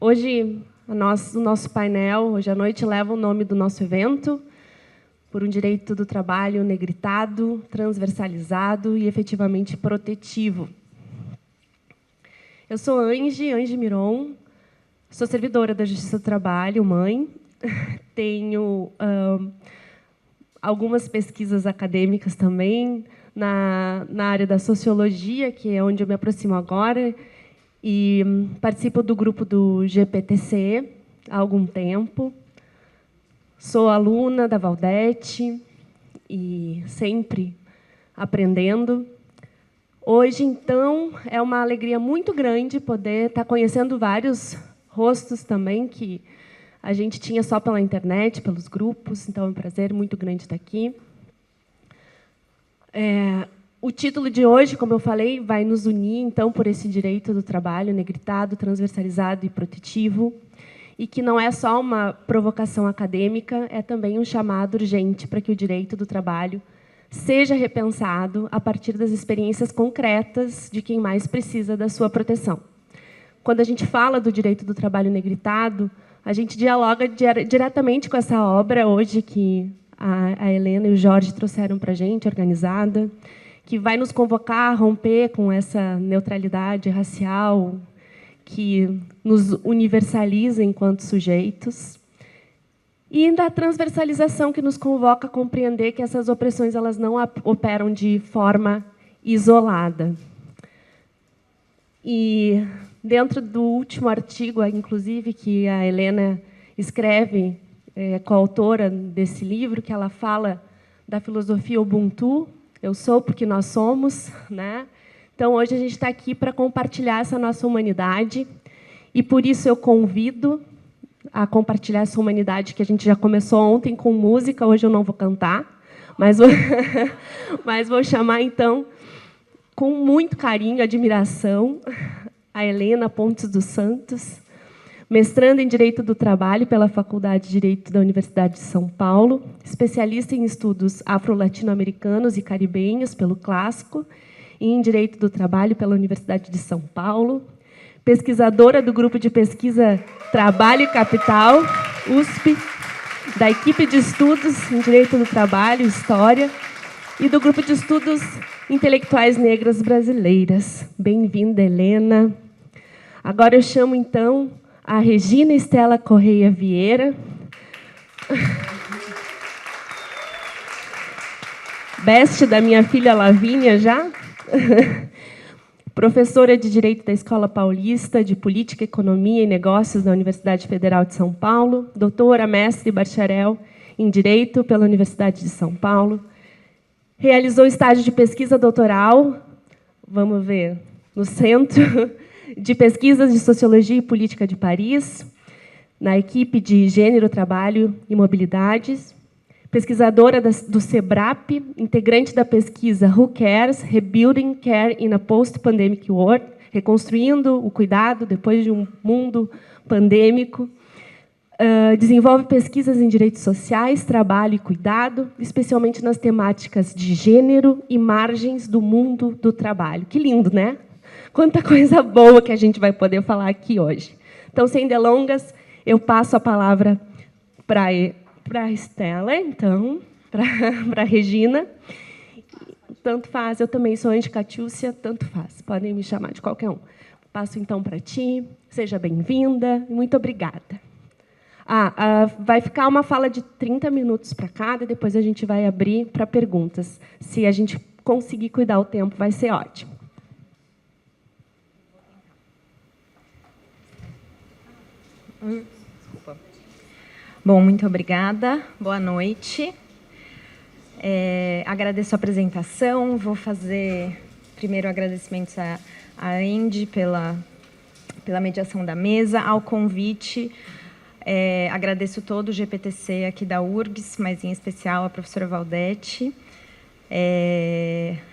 Hoje, o nosso painel, hoje à noite, leva o nome do nosso evento, por um direito do trabalho negritado, transversalizado e efetivamente protetivo. Eu sou Ange Miron, sou servidora da Justiça do Trabalho, mãe, tenho algumas pesquisas acadêmicas também na área da sociologia, que é onde eu me aproximo agora, e participo do grupo do GPTC há algum tempo. Sou aluna da Valdete e sempre aprendendo. Hoje, então, é uma alegria muito grande poder estar conhecendo vários rostos também que a gente tinha só pela internet, pelos grupos. Então, é um prazer muito grande estar aqui. O título de hoje, como eu falei, vai nos unir, então, por esse direito do trabalho negritado, transversalizado e protetivo, e que não é só uma provocação acadêmica, é também um chamado urgente para que o direito do trabalho seja repensado a partir das experiências concretas de quem mais precisa da sua proteção. Quando a gente fala do direito do trabalho negritado, a gente dialoga diretamente com essa obra hoje que a Helena e o Jorge trouxeram para a gente, organizada, que vai nos convocar a romper com essa neutralidade racial que nos universaliza enquanto sujeitos, e da transversalização que nos convoca a compreender que essas opressões elas não operam de forma isolada. E, dentro do último artigo, inclusive, que a Helena escreve, coautora desse livro, que ela fala da filosofia Ubuntu, eu sou porque nós somos, né? Então, hoje a gente está aqui para compartilhar essa nossa humanidade, e por isso eu convido a compartilhar essa humanidade que a gente já começou ontem com música. Hoje eu não vou cantar, mas vou chamar, então, com muito carinho e admiração, a Helena Pontes dos Santos, mestranda em Direito do Trabalho pela Faculdade de Direito da Universidade de São Paulo, especialista em estudos afro-latino-americanos e caribenhos pelo Clássico, e em Direito do Trabalho pela Universidade de São Paulo, pesquisadora do Grupo de Pesquisa Trabalho e Capital, USP, da equipe de estudos em Direito do Trabalho e História, e do Grupo de Estudos Intelectuais Negras Brasileiras. Bem-vinda, Helena. Agora eu chamo, então, a Regina Estela Correia Vieira, best da minha filha Lavínia já, professora de Direito da Escola Paulista de Política, Economia e Negócios da Universidade Federal de São Paulo, doutora, mestre e bacharel em Direito pela Universidade de São Paulo, realizou estágio de pesquisa doutoral, vamos ver, no Centro de Pesquisas de Sociologia e Política de Paris, na equipe de Gênero, Trabalho e Mobilidades, pesquisadora do SEBRAP, integrante da pesquisa Who Cares? Rebuilding Care in a Post-Pandemic World, reconstruindo o cuidado depois de um mundo pandêmico. Desenvolve pesquisas em direitos sociais, trabalho e cuidado, especialmente nas temáticas de gênero e margens do mundo do trabalho. Que lindo, né? Quanta coisa boa que a gente vai poder falar aqui hoje. Então, sem delongas, eu passo a palavra para a Estela, então, para a Regina. Tanto faz, eu também sou Ange Catiúcia, tanto faz, podem me chamar de qualquer um. Passo, então, para ti, seja bem-vinda, e muito obrigada. Vai ficar uma fala de 30 minutos para cada, e depois a gente vai abrir para perguntas. Se a gente conseguir cuidar o tempo, vai ser ótimo. Desculpa. Bom, muito obrigada. Boa noite. Agradeço a apresentação. Vou fazer primeiro agradecimentos à Andy pela mediação da mesa, ao convite. Agradeço todo o GPTC aqui da URGS, mas em especial a professora Valdete.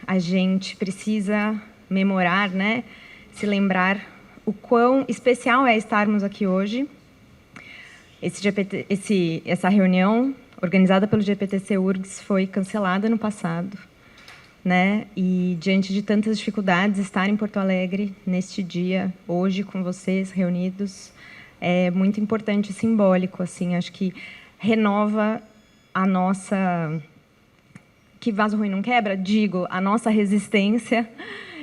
A gente precisa memorar, né, se lembrar o quão especial é estarmos aqui hoje. Essa reunião, organizada pelo GPTC URGS, foi cancelada no passado, né? E, diante de tantas dificuldades, estar em Porto Alegre, neste dia, hoje, com vocês reunidos, é muito importante e simbólico, assim, acho que renova a nossa... Que vaso ruim não quebra? Digo, a nossa resistência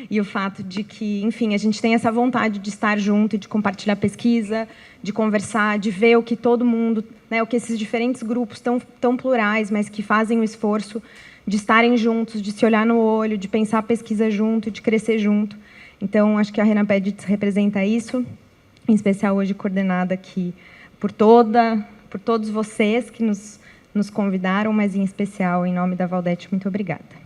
e o fato de que, enfim, a gente tem essa vontade de estar junto, de compartilhar pesquisa, de conversar, de ver o que todo mundo, né, o que esses diferentes grupos tão plurais, mas que fazem o esforço de estarem juntos, de se olhar no olho, de pensar a pesquisa junto, de crescer junto. Então, acho que a RENAPED representa isso, em especial hoje coordenada aqui por todos vocês que nos convidaram, mas em especial em nome da Valdete, muito obrigada.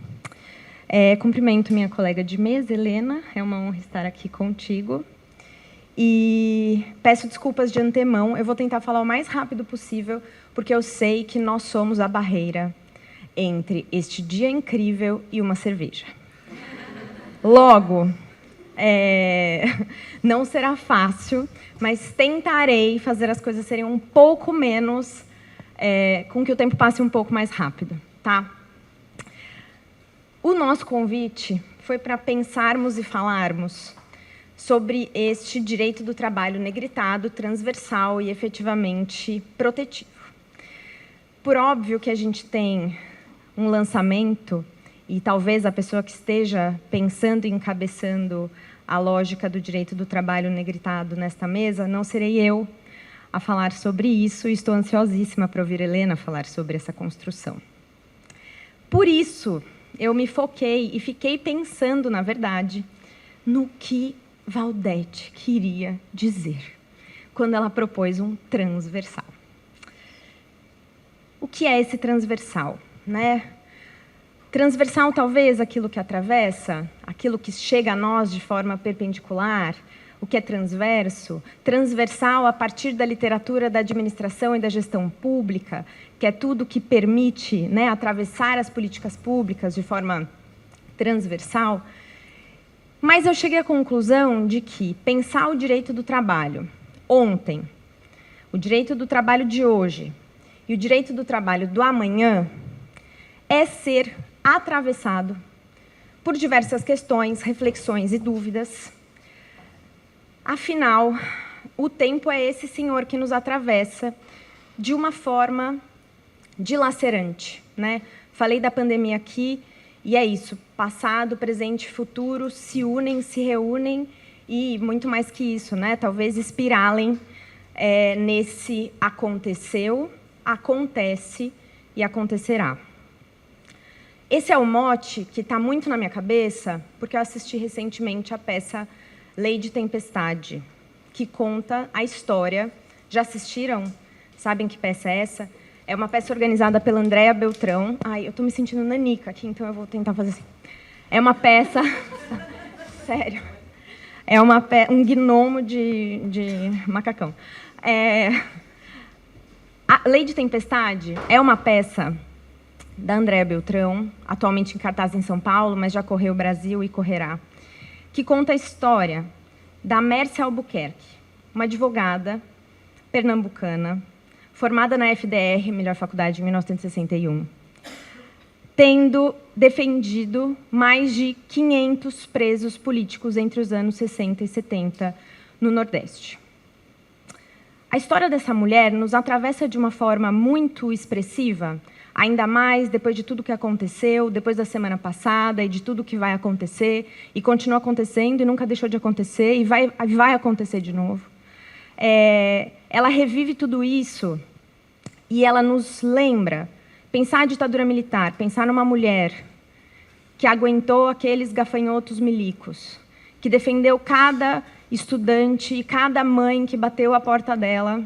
Cumprimento minha colega de mesa, Helena, é uma honra estar aqui contigo. E peço desculpas de antemão, eu vou tentar falar o mais rápido possível, porque eu sei que nós somos a barreira entre este dia incrível e uma cerveja. Logo, não será fácil, mas tentarei fazer as coisas serem um pouco menos, com que o tempo passe um pouco mais rápido, tá? O nosso convite foi para pensarmos e falarmos sobre este direito do trabalho negritado, transversal e efetivamente protetivo. Por óbvio que a gente tem um lançamento, e talvez a pessoa que esteja pensando e encabeçando a lógica do direito do trabalho negritado nesta mesa, não serei eu a falar sobre isso, e estou ansiosíssima para ouvir Helena falar sobre essa construção. Por isso, eu me foquei e fiquei pensando, na verdade, no que Valdete queria dizer quando ela propôs um transversal. O que é esse transversal, né? Transversal, talvez, aquilo que atravessa, aquilo que chega a nós de forma perpendicular, o que é transverso, transversal a partir da literatura da administração e da gestão pública, que é tudo que permite, né, atravessar as políticas públicas de forma transversal. Mas eu cheguei à conclusão de que pensar o direito do trabalho ontem, o direito do trabalho de hoje e o direito do trabalho do amanhã é ser atravessado por diversas questões, reflexões e dúvidas. Afinal, o tempo é esse senhor que nos atravessa de uma forma dilacerante, né? Falei da pandemia aqui, e é isso. Passado, presente e futuro se unem, se reúnem, e muito mais que isso, né? Talvez espiralem nesse aconteceu, acontece e acontecerá. Esse é o mote que está muito na minha cabeça, porque eu assisti recentemente a peça Lei Tempestade, que conta a história. Já assistiram? Sabem que peça é essa? É uma peça organizada pela Andréa Beltrão. Ai, eu estou me sentindo nanica aqui, então eu vou tentar fazer assim. É uma peça... Sério. É um gnomo de macacão. A Lei de Tempestade é uma peça da Andréa Beltrão, atualmente em cartaz em São Paulo, mas já correu o Brasil e correrá, que conta a história da Mércia Albuquerque, uma advogada pernambucana, formada na FDR, melhor faculdade, em 1961, tendo defendido mais de 500 presos políticos entre os anos 60 e 70 no Nordeste. A história dessa mulher nos atravessa de uma forma muito expressiva, ainda mais depois de tudo que aconteceu, depois da semana passada e de tudo que vai acontecer, e continua acontecendo e nunca deixou de acontecer, e vai acontecer de novo. Ela revive tudo isso e ela nos lembra, pensar a ditadura militar, pensar numa mulher que aguentou aqueles gafanhotos milicos, que defendeu cada estudante e cada mãe que bateu a porta dela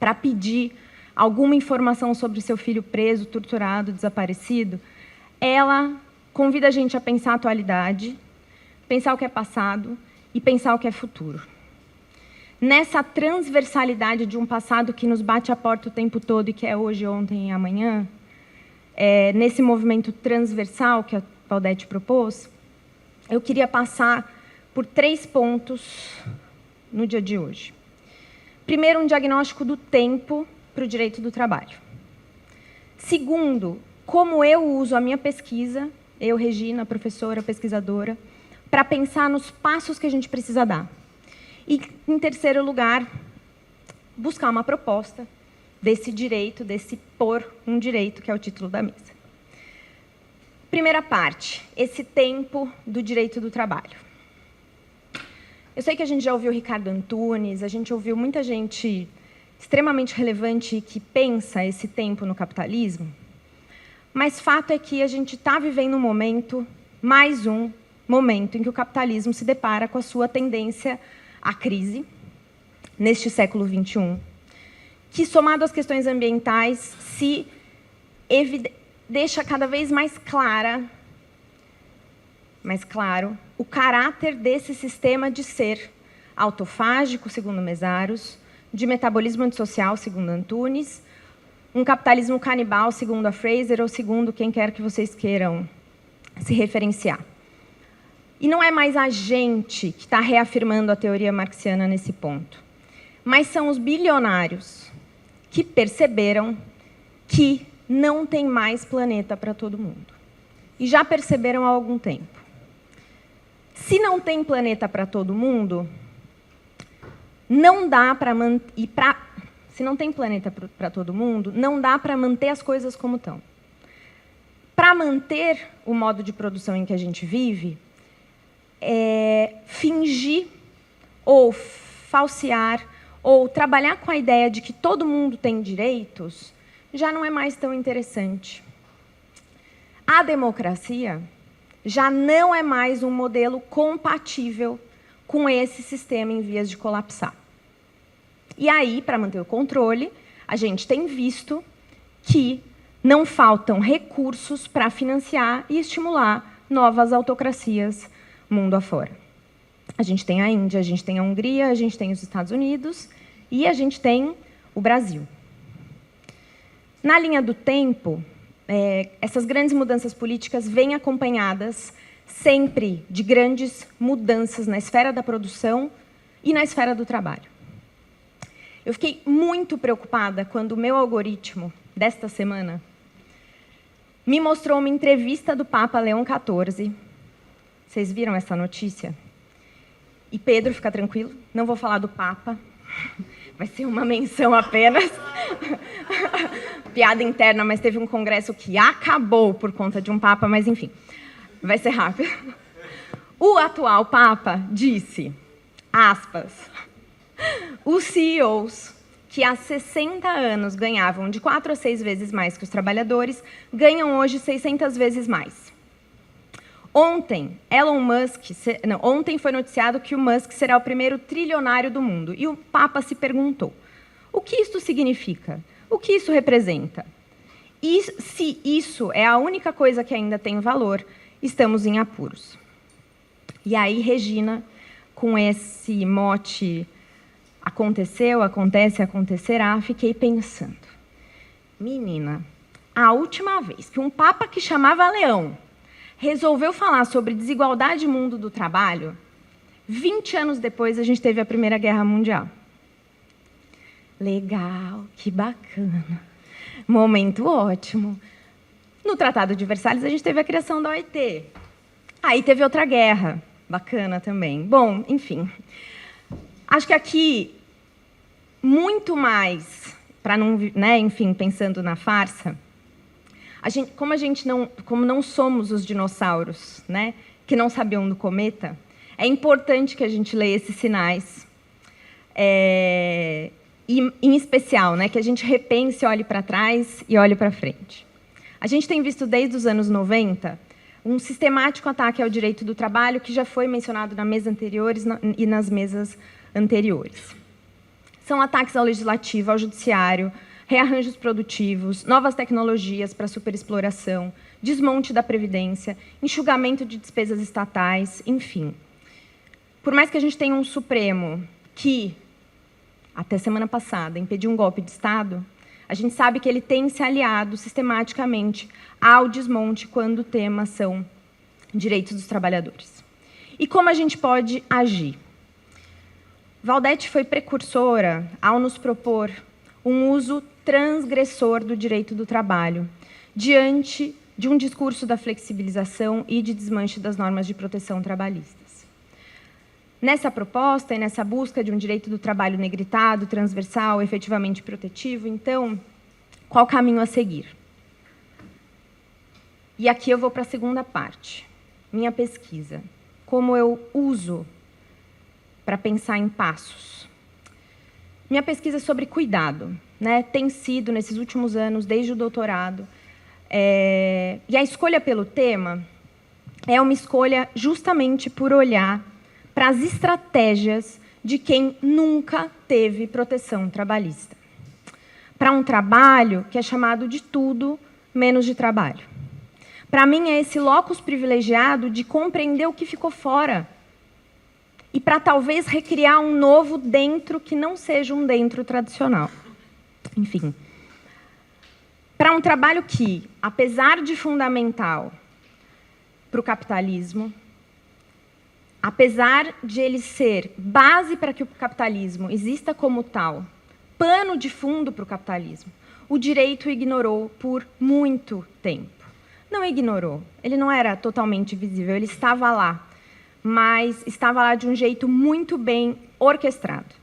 para pedir alguma informação sobre seu filho preso, torturado, desaparecido. Ela convida a gente a pensar a atualidade, pensar o que é passado e pensar o que é futuro. Nessa transversalidade de um passado que nos bate a porta o tempo todo e que é hoje, ontem e amanhã, nesse movimento transversal que a Valdete propôs, eu queria passar por 3 pontos no dia de hoje. Primeiro, um diagnóstico do tempo para o direito do trabalho. Segundo, como eu uso a minha pesquisa, eu, Regina, professora, pesquisadora, para pensar nos passos que a gente precisa dar. E, em terceiro lugar, buscar uma proposta desse direito, desse por um direito, que é o título da mesa. Primeira parte, esse tempo do direito do trabalho. Eu sei que a gente já ouviu Ricardo Antunes, a gente ouviu muita gente extremamente relevante que pensa esse tempo no capitalismo, mas fato é que a gente está vivendo um momento, mais um momento, em que o capitalismo se depara com a sua tendência à crise, neste século XXI, que, somado às questões ambientais, deixa cada vez mais claro o caráter desse sistema de ser autofágico, segundo Mesaros, de metabolismo antissocial, segundo Antunes, um capitalismo canibal, segundo a Fraser, ou segundo quem quer que vocês queiram se referenciar. E não é mais a gente que está reafirmando a teoria marxiana nesse ponto, mas são os bilionários que perceberam que não tem mais planeta para todo mundo. E já perceberam há algum tempo. Se não tem planeta para todo mundo, não dá para manter. Se não tem planeta para todo mundo, não dá para manter as coisas como estão. Para manter o modo de produção em que a gente vive, fingir ou falsear ou trabalhar com a ideia de que todo mundo tem direitos já não é mais tão interessante. A democracia já não é mais um modelo compatível com esse sistema em vias de colapsar. E aí, para manter o controle, a gente tem visto que não faltam recursos para financiar e estimular novas autocracias mundo afora. A gente tem a Índia, a gente tem a Hungria, a gente tem os Estados Unidos e a gente tem o Brasil. Na linha do tempo, essas grandes mudanças políticas vêm acompanhadas sempre de grandes mudanças na esfera da produção e na esfera do trabalho. Eu fiquei muito preocupada quando o meu algoritmo desta semana me mostrou uma entrevista do Papa Leão XIV. Vocês viram essa notícia? E Pedro, fica tranquilo, não vou falar do Papa, vai ser uma menção apenas. Piada interna, mas teve um congresso que acabou por conta de um Papa, mas enfim, vai ser rápido. O atual Papa disse, aspas, os CEOs que há 60 anos ganhavam de 4 a 6 vezes mais que os trabalhadores, ganham hoje 600 vezes mais. Ontem foi noticiado que o Musk será o primeiro trilionário do mundo. E o Papa se perguntou, o que isso significa? O que isso representa? E se isso é a única coisa que ainda tem valor, estamos em apuros. E aí, Regina, com esse mote aconteceu, acontece, acontecerá, fiquei pensando. Menina, a última vez que um Papa que chamava Leão resolveu falar sobre desigualdade no mundo do trabalho, 20 anos depois a gente teve a Primeira Guerra Mundial. Legal, que bacana. Momento ótimo. No Tratado de Versalhes a gente teve a criação da OIT. Aí teve outra guerra, bacana também. Bom, enfim. Acho que aqui, muito mais, para não, né, enfim, pensando na farsa, como não somos os dinossauros, né, que não sabiam do cometa, é importante que a gente leia esses sinais. E, em especial, né, que a gente repense, olhe para trás e olhe para frente. A gente tem visto desde os anos 90 um sistemático ataque ao direito do trabalho que já foi mencionado na mesa anterior e nas mesas anteriores. São ataques ao legislativo, ao judiciário, rearranjos produtivos, novas tecnologias para superexploração, desmonte da Previdência, enxugamento de despesas estatais, enfim. Por mais que a gente tenha um Supremo que, até semana passada, impediu um golpe de Estado, a gente sabe que ele tem se aliado sistematicamente ao desmonte quando o tema são direitos dos trabalhadores. E como a gente pode agir? Valdete foi precursora ao nos propor um uso transgressor do direito do trabalho, diante de um discurso da flexibilização e de desmanche das normas de proteção trabalhistas. Nessa proposta e nessa busca de um direito do trabalho negritado, transversal, efetivamente protetivo, então, qual caminho a seguir? E aqui eu vou para a segunda parte, minha pesquisa. Como eu uso para pensar em passos. Minha pesquisa é sobre cuidado, né? Tem sido, nesses últimos anos, desde o doutorado. E a escolha pelo tema é uma escolha justamente por olhar para as estratégias de quem nunca teve proteção trabalhista. Para um trabalho que é chamado de tudo menos de trabalho. Para mim, é esse locus privilegiado de compreender o que ficou fora e para talvez recriar um novo dentro que não seja um dentro tradicional. Enfim, para um trabalho que, apesar de fundamental para o capitalismo, apesar de ele ser base para que o capitalismo exista como tal, pano de fundo para o capitalismo, o direito ignorou por muito tempo. Não ignorou, ele não era totalmente visível, ele estava lá, mas estava lá de um jeito muito bem orquestrado.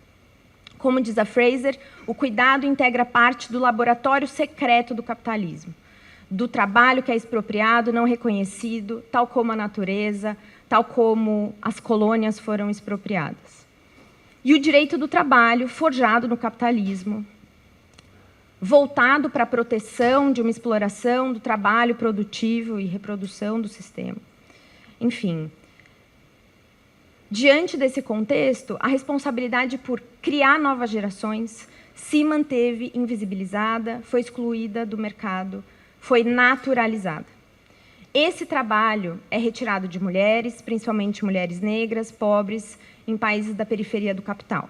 Como diz a Fraser, o cuidado integra parte do laboratório secreto do capitalismo, do trabalho que é expropriado, não reconhecido, tal como a natureza, tal como as colônias foram expropriadas. E o direito do trabalho, forjado no capitalismo, voltado para a proteção de uma exploração do trabalho produtivo e reprodução do sistema. Enfim, diante desse contexto, a responsabilidade por criar novas gerações se manteve invisibilizada, foi excluída do mercado, foi naturalizada. Esse trabalho é retirado de mulheres, principalmente mulheres negras, pobres, em países da periferia do capital.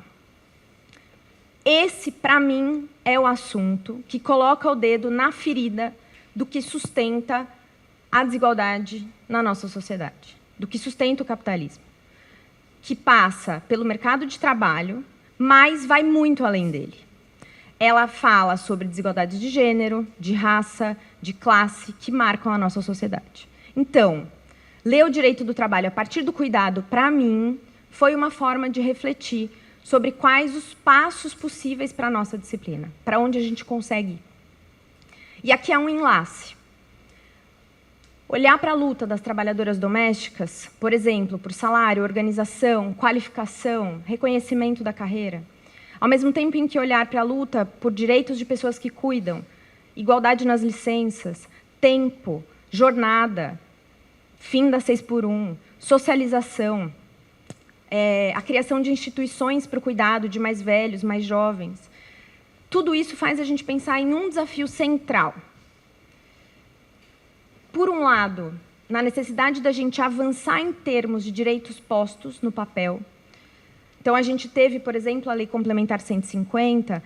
Esse, para mim, é o assunto que coloca o dedo na ferida do que sustenta a desigualdade na nossa sociedade, do que sustenta o capitalismo, que passa pelo mercado de trabalho, mas vai muito além dele. Ela fala sobre desigualdades de gênero, de raça, de classe, que marcam a nossa sociedade. Então, ler o direito do trabalho a partir do cuidado, para mim, foi uma forma de refletir sobre quais os passos possíveis para a nossa disciplina, para onde a gente consegue ir. E aqui há um enlace. Olhar para a luta das trabalhadoras domésticas, por exemplo, por salário, organização, qualificação, reconhecimento da carreira, ao mesmo tempo em que olhar para a luta por direitos de pessoas que cuidam, igualdade nas licenças, tempo, jornada, fim da 6x1, socialização, a criação de instituições para o cuidado de mais velhos, mais jovens. Tudo isso faz a gente pensar em um desafio central. Por um lado, na necessidade da gente avançar em termos de direitos postos no papel. Então, a gente teve, por exemplo, a Lei Complementar 150,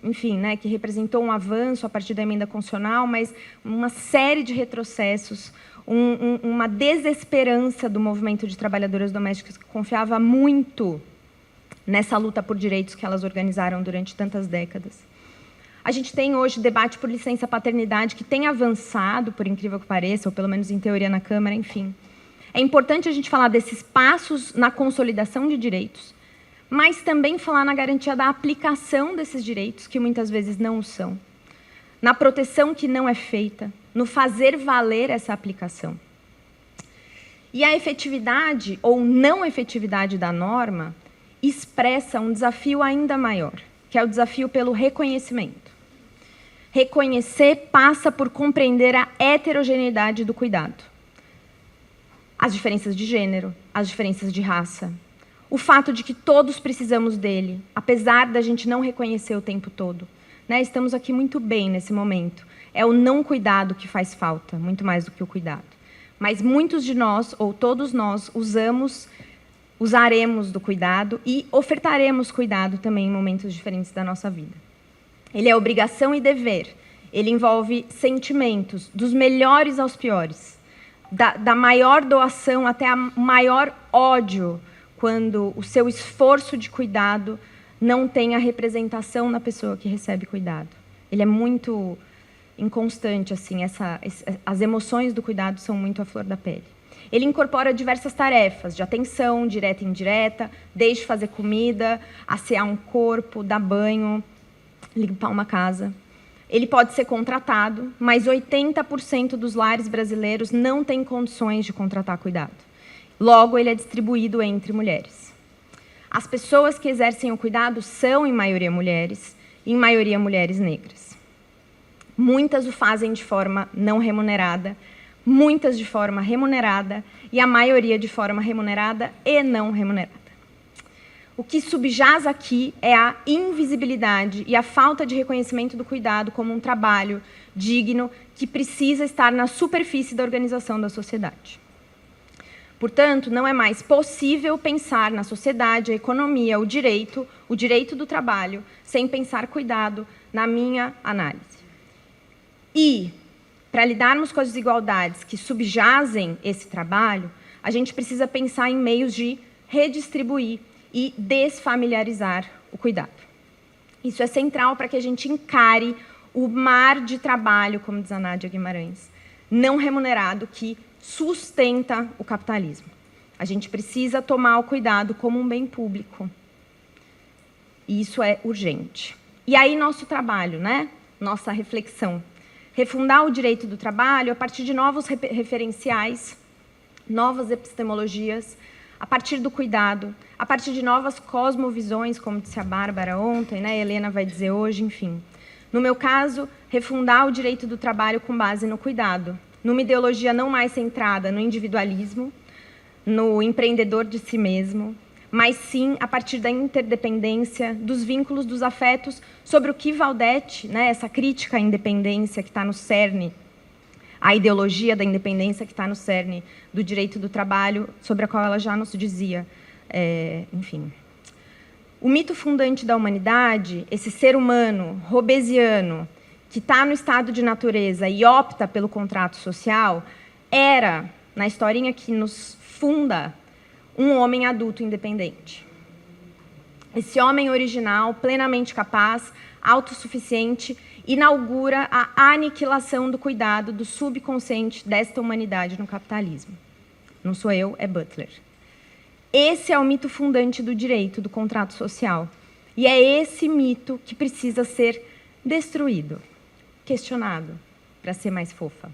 enfim, né, que representou um avanço a partir da emenda constitucional, mas uma série de retrocessos, uma desesperança do movimento de trabalhadoras domésticas que confiava muito nessa luta por direitos que elas organizaram durante tantas décadas. A gente tem hoje debate por licença-paternidade que tem avançado, por incrível que pareça, ou pelo menos em teoria na Câmara, enfim. É importante a gente falar desses passos na consolidação de direitos, mas também falar na garantia da aplicação desses direitos, que muitas vezes não o são, na proteção que não é feita, no fazer valer essa aplicação. E a efetividade ou não efetividade da norma expressa um desafio ainda maior, que é o desafio pelo reconhecimento. Reconhecer passa por compreender a heterogeneidade do cuidado. As diferenças de gênero, as diferenças de raça, o fato de que todos precisamos dele, apesar da gente não reconhecer o tempo todo. Né? Estamos aqui muito bem nesse momento. É o não cuidado que faz falta, muito mais do que o cuidado. Mas muitos de nós, ou todos nós, usaremos do cuidado e ofertaremos cuidado também em momentos diferentes da nossa vida. Ele é obrigação e dever. Ele envolve sentimentos, dos melhores aos piores, da maior doação até a maior ódio, quando o seu esforço de cuidado não tem a representação na pessoa que recebe cuidado. Ele é muito inconstante, assim, as emoções do cuidado são muito à flor da pele. Ele incorpora diversas tarefas de atenção, direta e indireta, desde fazer comida, assear um corpo, dar banho, limpar uma casa. Ele pode ser contratado, mas 80% dos lares brasileiros não têm condições de contratar cuidado. Logo, ele é distribuído entre mulheres. As pessoas que exercem o cuidado são, em maioria, mulheres, e em maioria, mulheres negras. Muitas o fazem de forma não remunerada, muitas de forma remunerada, e a maioria de forma remunerada e não remunerada. O que subjaz aqui é a invisibilidade e a falta de reconhecimento do cuidado como um trabalho digno que precisa estar na superfície da organização da sociedade. Portanto, não é mais possível pensar na sociedade, a economia, o direito do trabalho, sem pensar cuidado na minha análise. E, para lidarmos com as desigualdades que subjazem esse trabalho, a gente precisa pensar em meios de redistribuir e desfamiliarizar o cuidado. Isso é central para que a gente encare o mar de trabalho, como diz a Nádia Guimarães, não remunerado que sustenta o capitalismo. A gente precisa tomar o cuidado como um bem público. E isso é urgente. E aí nosso trabalho, né? Nossa reflexão. Refundar o direito do trabalho a partir de novos referenciais, novas epistemologias, a partir do cuidado, a partir de novas cosmovisões, como disse a Bárbara ontem, né? A Helena vai dizer hoje, enfim. No meu caso, refundar o direito do trabalho com base no cuidado, numa ideologia não mais centrada no individualismo, no empreendedor de si mesmo, mas sim a partir da interdependência, dos vínculos, dos afetos, sobre o que Valdete, né, essa crítica à independência que está no cerne, a ideologia da independência que está no cerne do direito do trabalho, sobre a qual ela já nos dizia. Enfim. O mito fundante da humanidade, esse ser humano robesiano, que está no estado de natureza e opta pelo contrato social, era, na historinha que nos funda, um homem adulto independente. Esse homem original, plenamente capaz, autossuficiente, inaugura a aniquilação do cuidado do subconsciente desta humanidade no capitalismo. Não sou eu, é Butler. Esse é o mito fundante do direito, do contrato social. E é esse mito que precisa ser destruído, questionado, para ser mais fofa.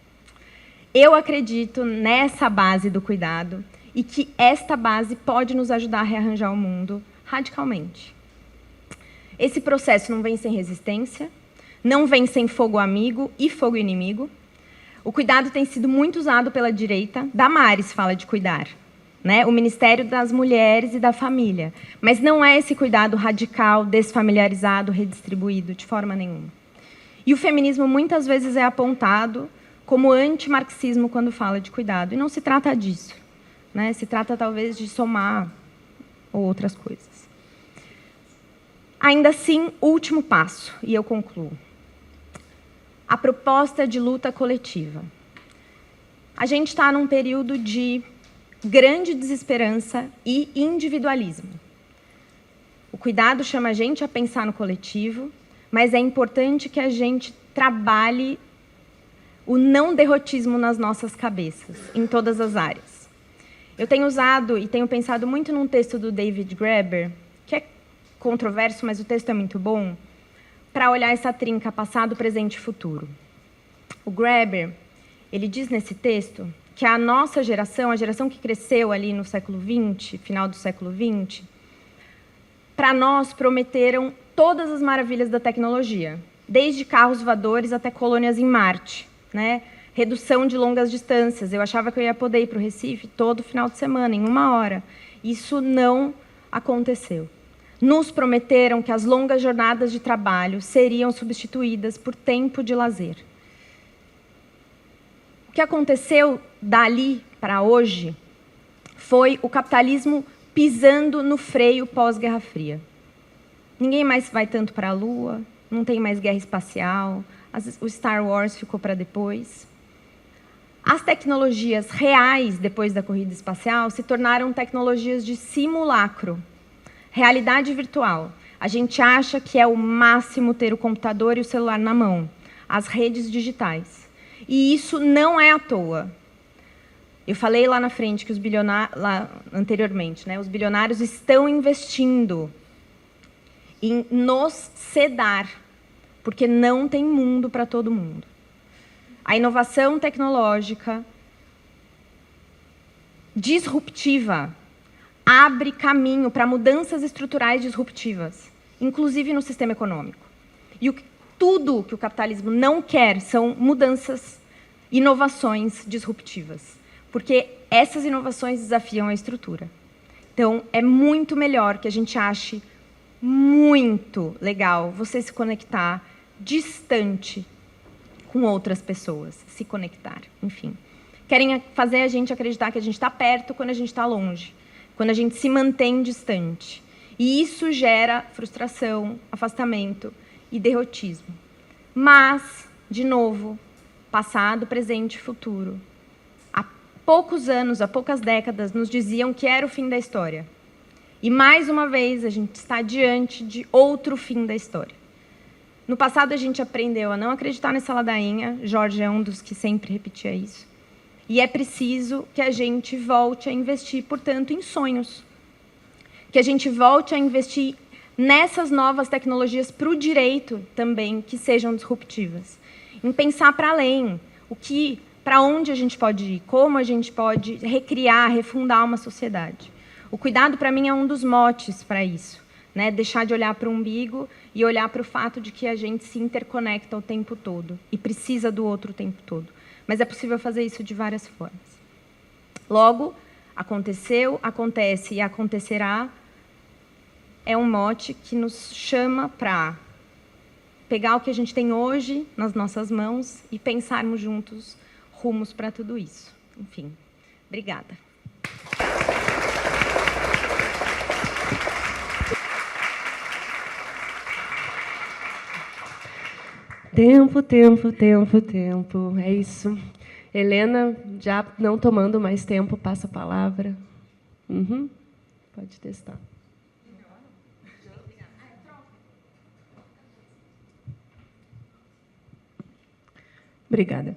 Eu acredito nessa base do cuidado e que esta base pode nos ajudar a rearranjar o mundo radicalmente. Esse processo não vem sem resistência, não vem sem fogo amigo e fogo inimigo. O cuidado tem sido muito usado pela direita. Damares fala de cuidar, né? O Ministério das Mulheres e da Família. Mas não é esse cuidado radical, desfamiliarizado, redistribuído, de forma nenhuma. E o feminismo muitas vezes é apontado como antimarxismo quando fala de cuidado. E não se trata disso, né? Se trata, talvez, de somar ou outras coisas. Ainda assim, último passo, e eu concluo. A proposta de luta coletiva. A gente está num período de grande desesperança e individualismo. O cuidado chama a gente a pensar no coletivo, mas é importante que a gente trabalhe o não derrotismo nas nossas cabeças, em todas as áreas. Eu tenho usado e tenho pensado muito num texto do David Graeber, que é controverso, mas o texto é muito bom, para olhar essa trinca passado, presente e futuro. O Graeber, ele diz nesse texto que a nossa geração, a geração que cresceu ali no século XX, final do século XX, para nós prometeram todas as maravilhas da tecnologia, desde carros voadores até colônias em Marte, né? Redução de longas distâncias. Eu achava que eu ia poder ir para o Recife todo final de semana, em 1 hora. Isso não aconteceu. Nos prometeram que as longas jornadas de trabalho seriam substituídas por tempo de lazer. O que aconteceu dali para hoje foi o capitalismo pisando no freio pós-Guerra Fria. Ninguém mais vai tanto para a Lua, não tem mais guerra espacial, o Star Wars ficou para depois. As tecnologias reais, depois da corrida espacial, se tornaram tecnologias de simulacro. Realidade virtual. A gente acha que é o máximo ter o computador e o celular na mão, as redes digitais. E isso não é à toa. Eu falei lá na frente que os bilionários, lá anteriormente, né, os bilionários estão investindo em nos sedar, porque não tem mundo para todo mundo. A inovação tecnológica disruptiva abre caminho para mudanças estruturais disruptivas, inclusive no sistema econômico. E tudo que o capitalismo não quer são mudanças, inovações disruptivas, porque essas inovações desafiam a estrutura. Então, é muito melhor que a gente ache muito legal você se conectar distante com outras pessoas, se conectar, enfim. Querem fazer a gente acreditar que a gente está perto quando a gente está longe, quando a gente se mantém distante. E isso gera frustração, afastamento e derrotismo. Mas, de novo, passado, presente e futuro. Há poucos anos, há poucas décadas, nos diziam que era o fim da história. E, mais uma vez, a gente está diante de outro fim da história. No passado, a gente aprendeu a não acreditar nessa ladainha. Jorge é um dos que sempre repetia isso. E é preciso que a gente volte a investir, portanto, em sonhos. Que a gente volte a investir nessas novas tecnologias para o direito também, que sejam disruptivas. Em pensar para além, para onde a gente pode ir, como a gente pode recriar, refundar uma sociedade. O cuidado, para mim, é um dos motes para isso. Né? Deixar de olhar para o umbigo e olhar para o fato de que a gente se interconecta o tempo todo e precisa do outro o tempo todo. Mas é possível fazer isso de várias formas. Logo, aconteceu, acontece e acontecerá é um mote que nos chama para pegar o que a gente tem hoje nas nossas mãos e pensarmos juntos rumos para tudo isso. Enfim, obrigada. Tempo. É isso. Helena, já não tomando mais tempo, passa a palavra. Pode testar. Obrigada.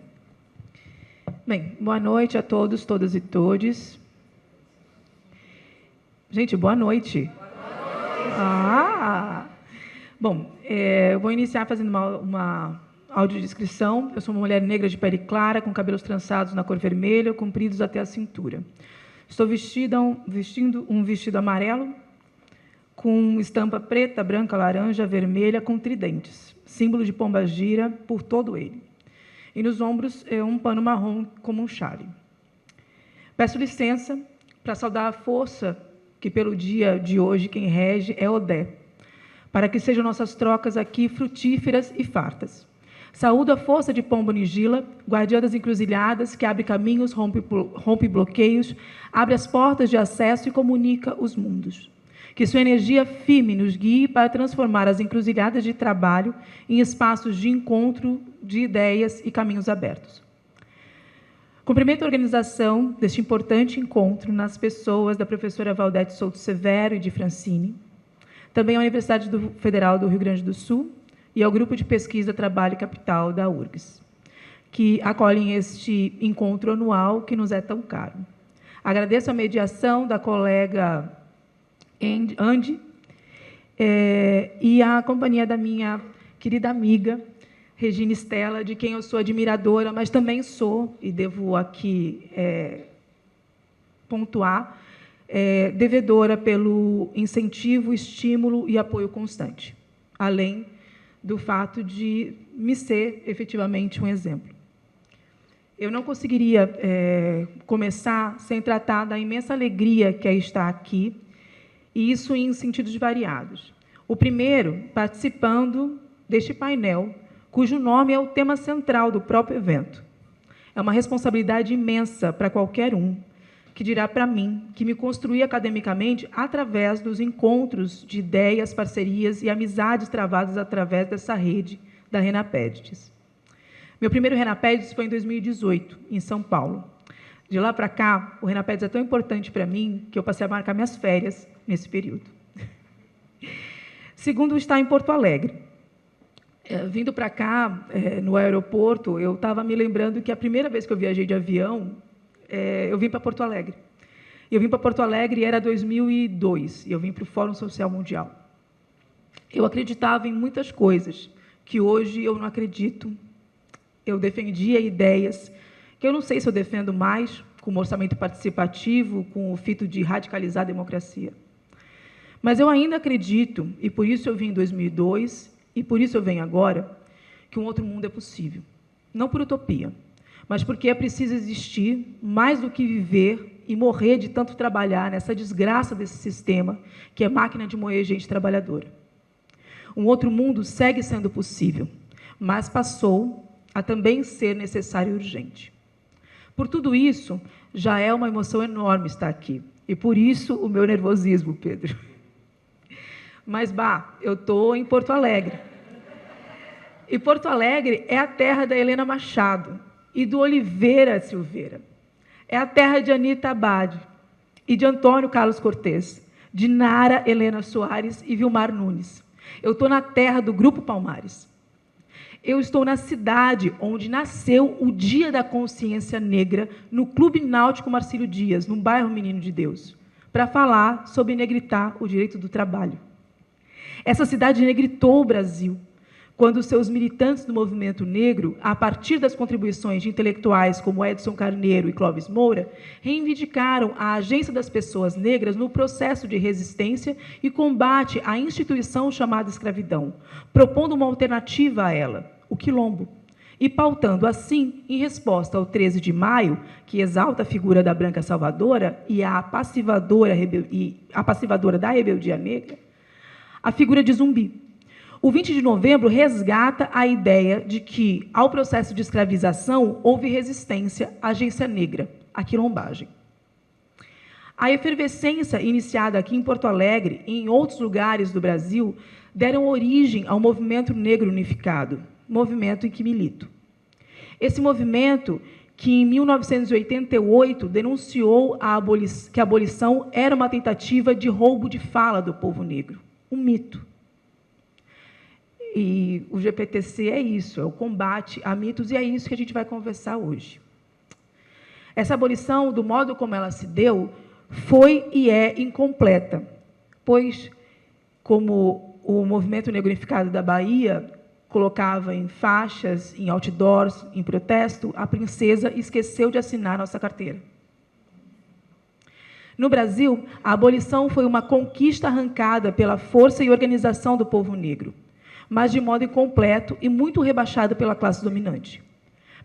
Bem, boa noite a todos, todas e todes. Gente, boa noite. Bom, eu vou iniciar fazendo uma audiodescrição. Eu sou uma mulher negra de pele clara, com cabelos trançados na cor vermelha, compridos até a cintura. Estou vestindo um vestido amarelo, com estampa preta, branca, laranja, vermelha, com tridentes, símbolo de pomba-gira por todo ele. E nos ombros um pano marrom como um chale. Peço licença para saudar a força que, pelo dia de hoje, quem rege é Odé, para que sejam nossas trocas aqui frutíferas e fartas. Saúdo a força de Pombo Nigila, guardiã das encruzilhadas, que abre caminhos, rompe bloqueios, abre as portas de acesso e comunica os mundos. Que sua energia firme nos guie para transformar as encruzilhadas de trabalho em espaços de encontro de ideias e caminhos abertos. Cumprimento a organização deste importante encontro nas pessoas da professora Valdete Souto Severo e de Francine, também à Universidade Federal do Rio Grande do Sul e ao Grupo de Pesquisa Trabalho e Capital da URGS, que acolhem este encontro anual que nos é tão caro. Agradeço a mediação da colega Andy e a companhia da minha querida amiga Regina Stella, de quem eu sou admiradora, mas também sou, e devo aqui pontuar, devedora pelo incentivo, estímulo e apoio constante, além do fato de me ser efetivamente um exemplo. Eu não conseguiria começar sem tratar da imensa alegria que é estar aqui, e isso em sentidos variados. O primeiro, participando deste painel, cujo nome é o tema central do próprio evento. É uma responsabilidade imensa para qualquer um, que dirá para mim que me construí academicamente através dos encontros de ideias, parcerias e amizades travadas através dessa rede da Renapédites. Meu primeiro Renapédites foi em 2018, em São Paulo. De lá para cá, o Renapédites é tão importante para mim que eu passei a marcar minhas férias nesse período. Segundo, está em Porto Alegre. Vindo para cá, no aeroporto, eu estava me lembrando que a primeira vez que eu viajei de avião, eu vim para Porto Alegre. Eu vim para Porto Alegre, era 2002, e eu vim para o Fórum Social Mundial. Eu acreditava em muitas coisas que hoje eu não acredito. Eu defendia ideias que eu não sei se eu defendo mais, com o orçamento participativo, com o fito de radicalizar a democracia. Mas eu ainda acredito, e por isso eu vim em 2002, e por isso eu venho agora, que um outro mundo é possível. Não por utopia, mas porque é preciso existir mais do que viver e morrer de tanto trabalhar nessa desgraça desse sistema, que é máquina de moer gente trabalhadora. Um outro mundo segue sendo possível, mas passou a também ser necessário e urgente. Por tudo isso, já é uma emoção enorme estar aqui. E por isso o meu nervosismo, Pedro. Mas, eu estou em Porto Alegre. E Porto Alegre é a terra da Helena Machado e do Oliveira Silveira. É a terra de Anita Abad e de Antônio Carlos Cortez, de Nara Helena Soares e Vilmar Nunes. Eu estou na terra do Grupo Palmares. Eu estou na cidade onde nasceu o Dia da Consciência Negra, no Clube Náutico Marcílio Dias, no bairro Menino de Deus, para falar sobre negritar o direito do trabalho. Essa cidade negritou o Brasil, quando seus militantes do movimento negro, a partir das contribuições de intelectuais como Edson Carneiro e Clóvis Moura, reivindicaram a agência das pessoas negras no processo de resistência e combate à instituição chamada escravidão, propondo uma alternativa a ela, o quilombo, e pautando assim, em resposta ao 13 de maio, que exalta a figura da branca salvadora e a pacificadora da rebeldia negra, a figura de Zumbi. O 20 de novembro resgata a ideia de que, ao processo de escravização, houve resistência à agência negra, a quilombagem. A efervescência iniciada aqui em Porto Alegre e em outros lugares do Brasil deram origem ao movimento negro unificado, movimento em que milito. Esse movimento, que em 1988 denunciou que a abolição era uma tentativa de roubo de fala do povo negro, um mito. E o GPTC é isso, é o combate a mitos, e é isso que a gente vai conversar hoje. Essa abolição, do modo como ela se deu, foi e é incompleta, pois, como o Movimento Negro Unificado da Bahia colocava em faixas, em outdoors, em protesto, a princesa esqueceu de assinar nossa carteira. No Brasil, a abolição foi uma conquista arrancada pela força e organização do povo negro, mas de modo incompleto e muito rebaixado pela classe dominante.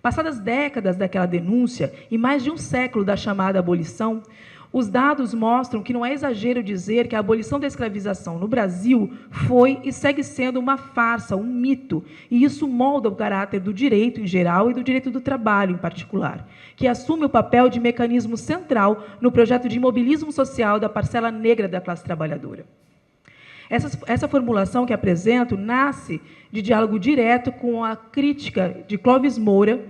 Passadas décadas daquela denúncia e mais de um século da chamada abolição, os dados mostram que não é exagero dizer que a abolição da escravização no Brasil foi e segue sendo uma farsa, um mito, e isso molda o caráter do direito em geral e do direito do trabalho em particular, que assume o papel de mecanismo central no projeto de imobilismo social da parcela negra da classe trabalhadora. Essa formulação que apresento nasce de diálogo direto com a crítica de Clóvis Moura,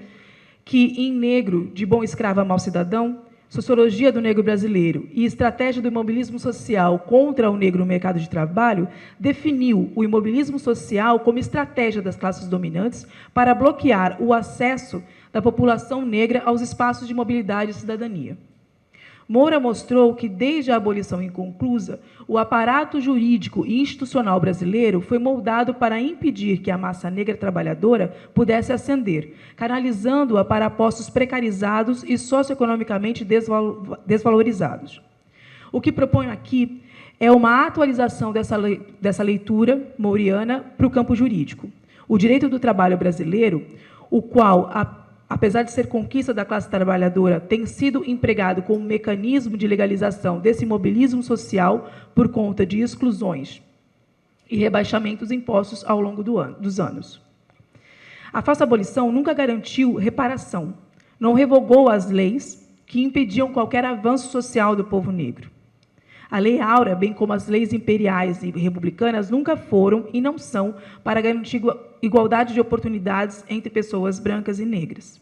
que, em Negro, de Bom Escravo a Mau Cidadão, Sociologia do Negro Brasileiro e Estratégia do Imobilismo Social contra o Negro no Mercado de Trabalho, definiu o imobilismo social como estratégia das classes dominantes para bloquear o acesso da população negra aos espaços de mobilidade e cidadania. Moura mostrou que, desde a abolição inconclusa, o aparato jurídico e institucional brasileiro foi moldado para impedir que a massa negra trabalhadora pudesse ascender, canalizando-a para postos precarizados e socioeconomicamente desvalorizados. O que proponho aqui é uma atualização dessa leitura mouriana para o campo jurídico. O direito do trabalho brasileiro, o qual, apesar de ser conquista da classe trabalhadora, tem sido empregado como mecanismo de legalização desse imobilismo social por conta de exclusões e rebaixamentos impostos ao longo dos anos. A falsa abolição nunca garantiu reparação, não revogou as leis que impediam qualquer avanço social do povo negro. A Lei Áurea, bem como as leis imperiais e republicanas, nunca foram e não são para garantir igualdade de oportunidades entre pessoas brancas e negras.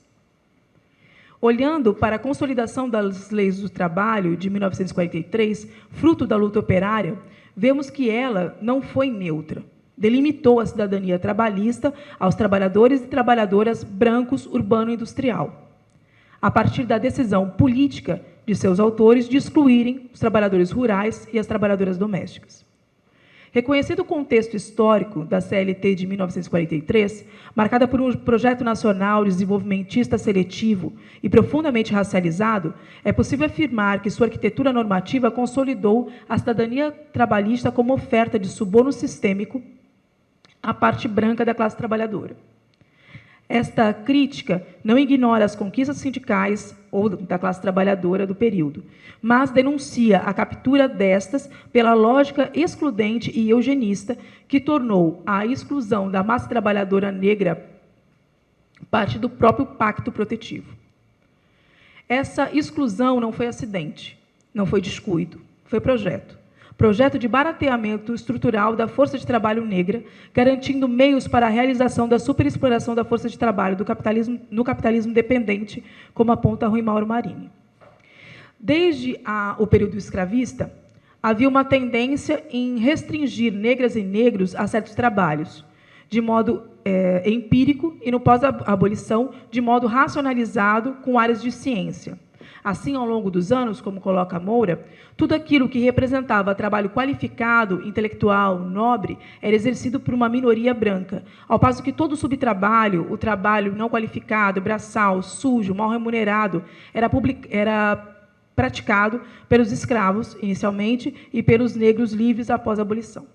Olhando para a consolidação das leis do trabalho de 1943, fruto da luta operária, vemos que ela não foi neutra. Delimitou a cidadania trabalhista aos trabalhadores e trabalhadoras brancos urbano-industrial. a partir da decisão política de seus autores de excluírem os trabalhadores rurais e as trabalhadoras domésticas. Reconhecido o contexto histórico da CLT de 1943, marcada por um projeto nacional desenvolvimentista seletivo e profundamente racializado, é possível afirmar que sua arquitetura normativa consolidou a cidadania trabalhista como oferta de suborno sistêmico à parte branca da classe trabalhadora. Esta crítica não ignora as conquistas sindicais ou da classe trabalhadora do período, mas denuncia a captura destas pela lógica excludente e eugenista que tornou a exclusão da massa trabalhadora negra parte do próprio pacto protetivo. Essa exclusão não foi acidente, não foi descuido, foi projeto. Projeto de barateamento estrutural da força de trabalho negra, garantindo meios para a realização da superexploração da força de trabalho no capitalismo dependente, como aponta Rui Mauro Marini. Desde o período escravista, havia uma tendência em restringir negras e negros a certos trabalhos, de modo empírico, e no pós-abolição, de modo racionalizado, com áreas de ciência. Assim, ao longo dos anos, como coloca Moura, tudo aquilo que representava trabalho qualificado, intelectual, nobre, era exercido por uma minoria branca, ao passo que todo subtrabalho, o trabalho não qualificado, braçal, sujo, mal remunerado, era praticado pelos escravos, inicialmente, e pelos negros livres após a abolição.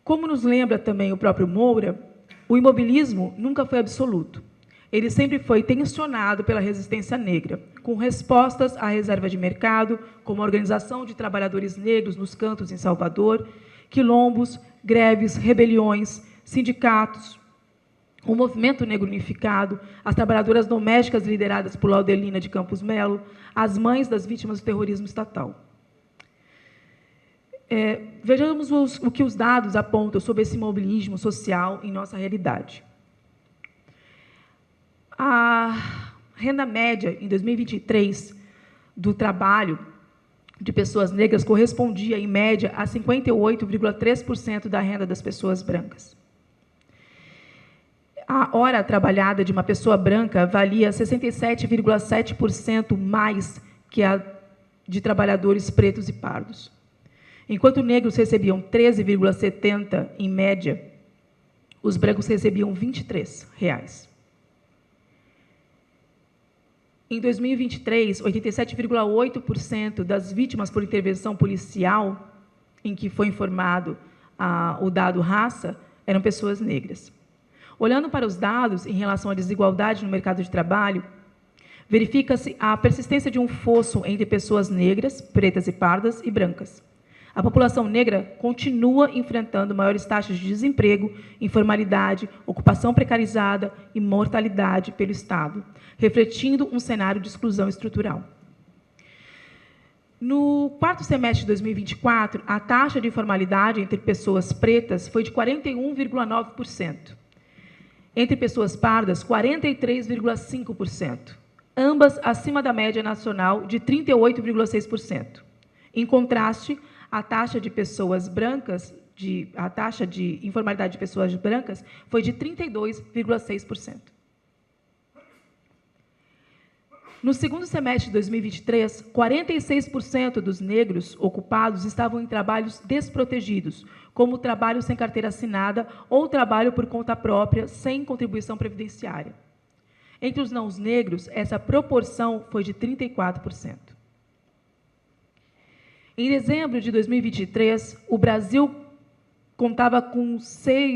Como nos lembra também o próprio Moura, o imobilismo nunca foi absoluto. Ele sempre foi tensionado pela resistência negra, com respostas à reserva de mercado, como a organização de trabalhadores negros nos cantos em Salvador, quilombos, greves, rebeliões, sindicatos, o movimento negro unificado, as trabalhadoras domésticas lideradas por Laudelina de Campos Melo, as mães das vítimas do terrorismo estatal. Vejamos o que os dados apontam sobre esse imobilismo social em nossa realidade. A renda média, em 2023, do trabalho de pessoas negras correspondia, em média, a 58,3% da renda das pessoas brancas. A hora trabalhada de uma pessoa branca valia 67,7% mais que a de trabalhadores pretos e pardos. Enquanto negros recebiam 13,70 em média, os brancos recebiam R$ 23. Em 2023, 87,8% das vítimas por intervenção policial, em que foi informado o dado raça, eram pessoas negras. Olhando para os dados em relação à desigualdade no mercado de trabalho, verifica-se a persistência de um fosso entre pessoas negras, pretas e pardas, e brancas. A população negra continua enfrentando maiores taxas de desemprego, informalidade, ocupação precarizada e mortalidade pelo Estado, refletindo um cenário de exclusão estrutural. No quarto semestre de 2024, a taxa de informalidade entre pessoas pretas foi de 41,9%. Entre pessoas pardas, 43,5%. Ambas acima da média nacional de 38,6%. Em contraste, a taxa de pessoas brancas, a taxa de informalidade de pessoas brancas foi de 32,6%. No segundo semestre de 2023, 46% dos negros ocupados estavam em trabalhos desprotegidos, como trabalho sem carteira assinada ou trabalho por conta própria, sem contribuição previdenciária. Entre os não negros, essa proporção foi de 34%. Em dezembro de 2023, o Brasil contava com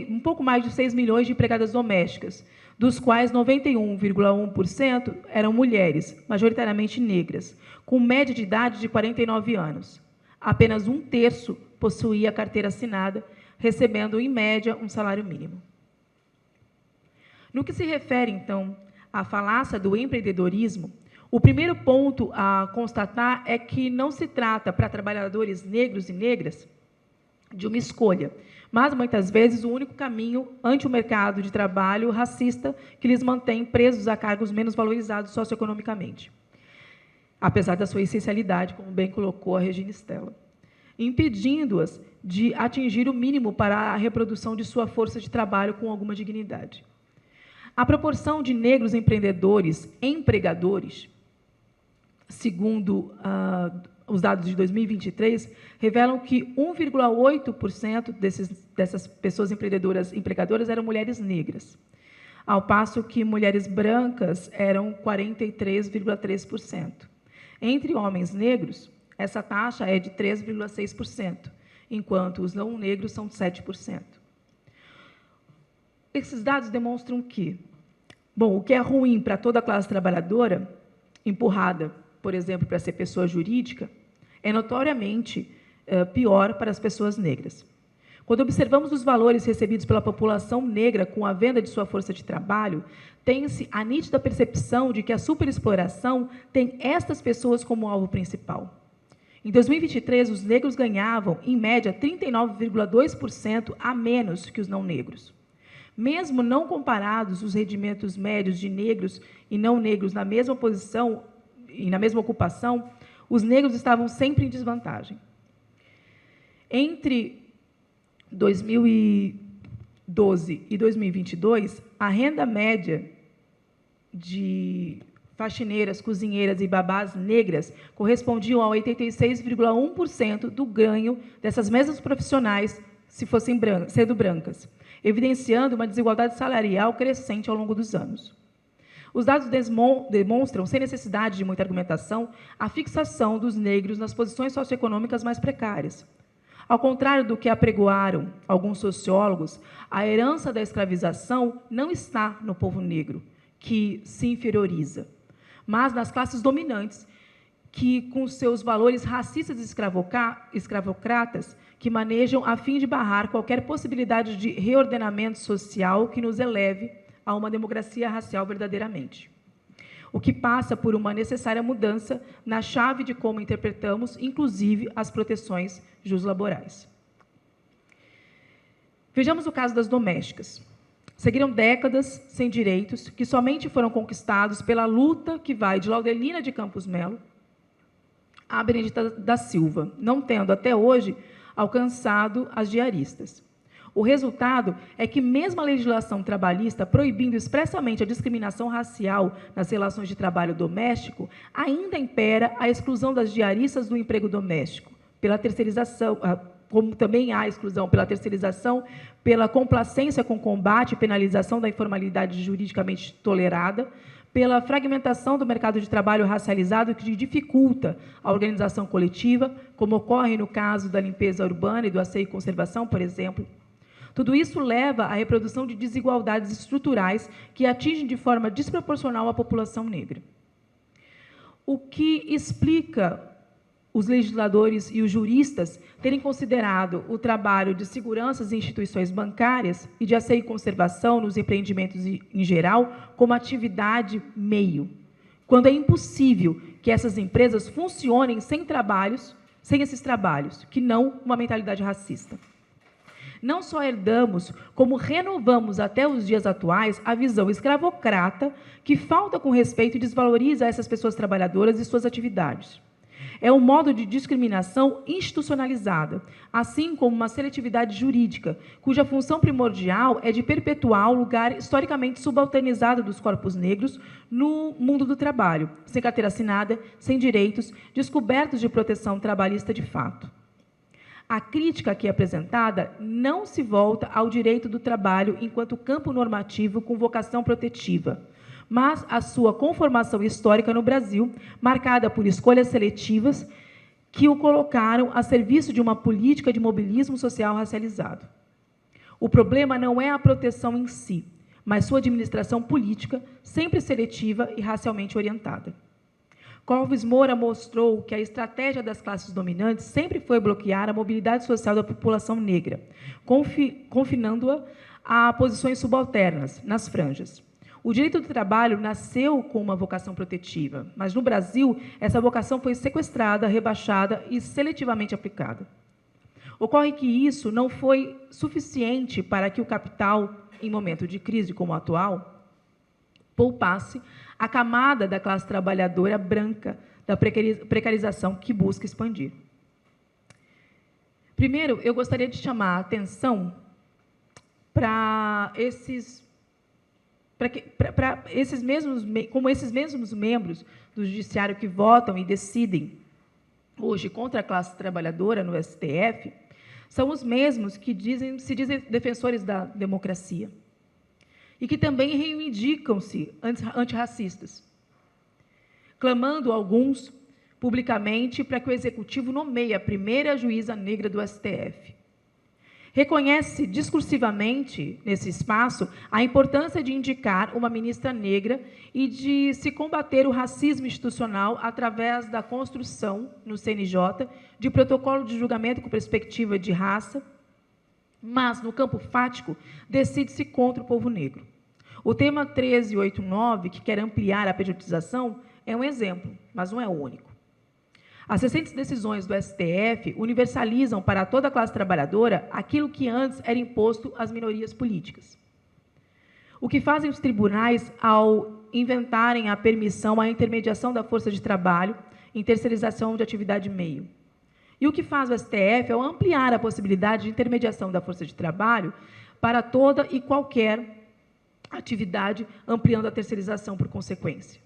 um pouco mais de 6 milhões de empregadas domésticas, dos quais 91,1% eram mulheres, majoritariamente negras, com média de idade de 49 anos. Apenas um terço possuía carteira assinada, recebendo, em média, um salário mínimo. No que se refere, então, à falácia do empreendedorismo, o primeiro ponto a constatar é que não se trata, para trabalhadores negros e negras, de uma escolha, mas, muitas vezes, o único caminho ante o mercado de trabalho racista que lhes mantém presos a cargos menos valorizados socioeconomicamente, apesar da sua essencialidade, como bem colocou a Regina Stella, impedindo-as de atingir o mínimo para a reprodução de sua força de trabalho com alguma dignidade. A proporção de negros empreendedores, empregadores, segundo os dados de 2023, revelam que 1,8% dessas pessoas empregadoras eram mulheres negras, ao passo que mulheres brancas eram 43,3%. Entre homens negros, essa taxa é de 3,6%, enquanto os não negros são 7%. Esses dados demonstram que, bom, o que é ruim para toda a classe trabalhadora, empurrada, por exemplo, para ser pessoa jurídica, é notoriamente pior para as pessoas negras. Quando observamos os valores recebidos pela população negra com a venda de sua força de trabalho, tem-se a nítida percepção de que a superexploração tem estas pessoas como alvo principal. Em 2023, os negros ganhavam, em média, 39,2% a menos que os não negros. Mesmo não comparados os rendimentos médios de negros e não negros na mesma posição e na mesma ocupação, os negros estavam sempre em desvantagem. Entre 2012 e 2022, a renda média de faxineiras, cozinheiras e babás negras correspondiam a 86,1% do ganho dessas mesmas profissionais se fossem sendo brancas, evidenciando uma desigualdade salarial crescente ao longo dos anos. Os dados demonstram, sem necessidade de muita argumentação, a fixação dos negros nas posições socioeconômicas mais precárias. Ao contrário do que apregoaram alguns sociólogos, a herança da escravização não está no povo negro, que se inferioriza, mas nas classes dominantes, que, com seus valores racistas e escravocratas, que manejam a fim de barrar qualquer possibilidade de reordenamento social que nos eleve a uma democracia racial verdadeiramente. O que passa por uma necessária mudança na chave de como interpretamos, inclusive, as proteções juslaborais. Vejamos o caso das domésticas. Seguiram décadas sem direitos, que somente foram conquistados pela luta que vai de Laudelina de Campos Melo a Benedita da Silva, não tendo, até hoje, alcançado as diaristas. O resultado é que, mesmo a legislação trabalhista proibindo expressamente a discriminação racial nas relações de trabalho doméstico, ainda impera a exclusão das diaristas do emprego doméstico, pela terceirização, como também há a exclusão pela terceirização, pela complacência com combate e penalização da informalidade juridicamente tolerada, pela fragmentação do mercado de trabalho racializado que dificulta a organização coletiva, como ocorre no caso da limpeza urbana e do asseio e conservação, por exemplo. Tudo isso leva à reprodução de desigualdades estruturais que atingem de forma desproporcional a população negra. O que explica os legisladores e os juristas terem considerado o trabalho de seguranças em instituições bancárias e de asseio e conservação nos empreendimentos em geral como atividade meio, quando é impossível que essas empresas funcionem sem esses trabalhos, que não uma mentalidade racista. Não só herdamos, como renovamos até os dias atuais a visão escravocrata que falta com respeito e desvaloriza essas pessoas trabalhadoras e suas atividades. É um modo de discriminação institucionalizada, assim como uma seletividade jurídica, cuja função primordial é de perpetuar o lugar historicamente subalternizado dos corpos negros no mundo do trabalho, sem carteira assinada, sem direitos, descobertos de proteção trabalhista de fato. A crítica aqui apresentada não se volta ao direito do trabalho enquanto campo normativo com vocação protetiva, mas à sua conformação histórica no Brasil, marcada por escolhas seletivas que o colocaram a serviço de uma política de mobilismo social racializado. O problema não é a proteção em si, mas sua administração política, sempre seletiva e racialmente orientada. Clóvis Moura mostrou que a estratégia das classes dominantes sempre foi bloquear a mobilidade social da população negra, confinando-a a posições subalternas, nas franjas. O direito do trabalho nasceu com uma vocação protetiva, mas, no Brasil, essa vocação foi sequestrada, rebaixada e seletivamente aplicada. Ocorre que isso não foi suficiente para que o capital, em momento de crise como o atual, poupasse a camada da classe trabalhadora branca da precarização que busca expandir. Primeiro, eu gostaria de chamar a atenção para como esses mesmos membros do Judiciário que votam e decidem hoje contra a classe trabalhadora no STF, são os mesmos que se dizem defensores da democracia e que também reivindicam-se antirracistas, clamando alguns publicamente para que o Executivo nomeie a primeira juíza negra do STF. Reconhece discursivamente, nesse espaço, a importância de indicar uma ministra negra e de se combater o racismo institucional através da construção, no CNJ, de protocolo de julgamento com perspectiva de raça, mas, no campo fático, decide-se contra o povo negro. O tema 1389, que quer ampliar a pejotização, é um exemplo, mas não é o único. As recentes decisões do STF universalizam para toda a classe trabalhadora aquilo que antes era imposto às minorias políticas. O que fazem os tribunais ao inventarem a permissão à intermediação da força de trabalho em terceirização de atividade meio? E o que faz o STF ao ampliar a possibilidade de intermediação da força de trabalho para toda e qualquer atividade, ampliando a terceirização por consequência?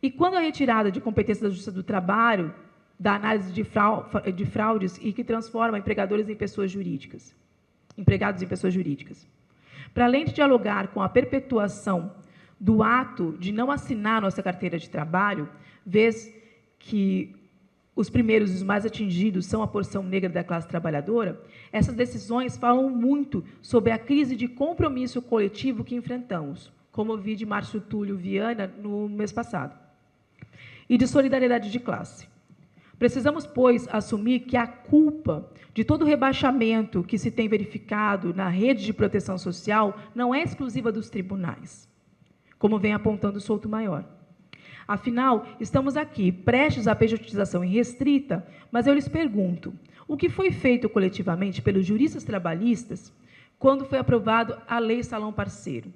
E quando a retirada de competência da Justiça do Trabalho, da análise de fraudes e que transforma empregadores em pessoas jurídicas, empregados em pessoas jurídicas. Para além de dialogar com a perpetuação do ato de não assinar nossa carteira de trabalho, vez que os primeiros e os mais atingidos são a porção negra da classe trabalhadora, essas decisões falam muito sobre a crise de compromisso coletivo que enfrentamos, como ouvi de Márcio Túlio Viana no mês passado, e de solidariedade de classe. Precisamos, pois, assumir que a culpa de todo o rebaixamento que se tem verificado na rede de proteção social não é exclusiva dos tribunais, como vem apontando Souto Maior. Afinal, estamos aqui, prestes à pejotização irrestrita, mas eu lhes pergunto, o que foi feito coletivamente pelos juristas trabalhistas quando foi aprovado a Lei Salão Parceiro?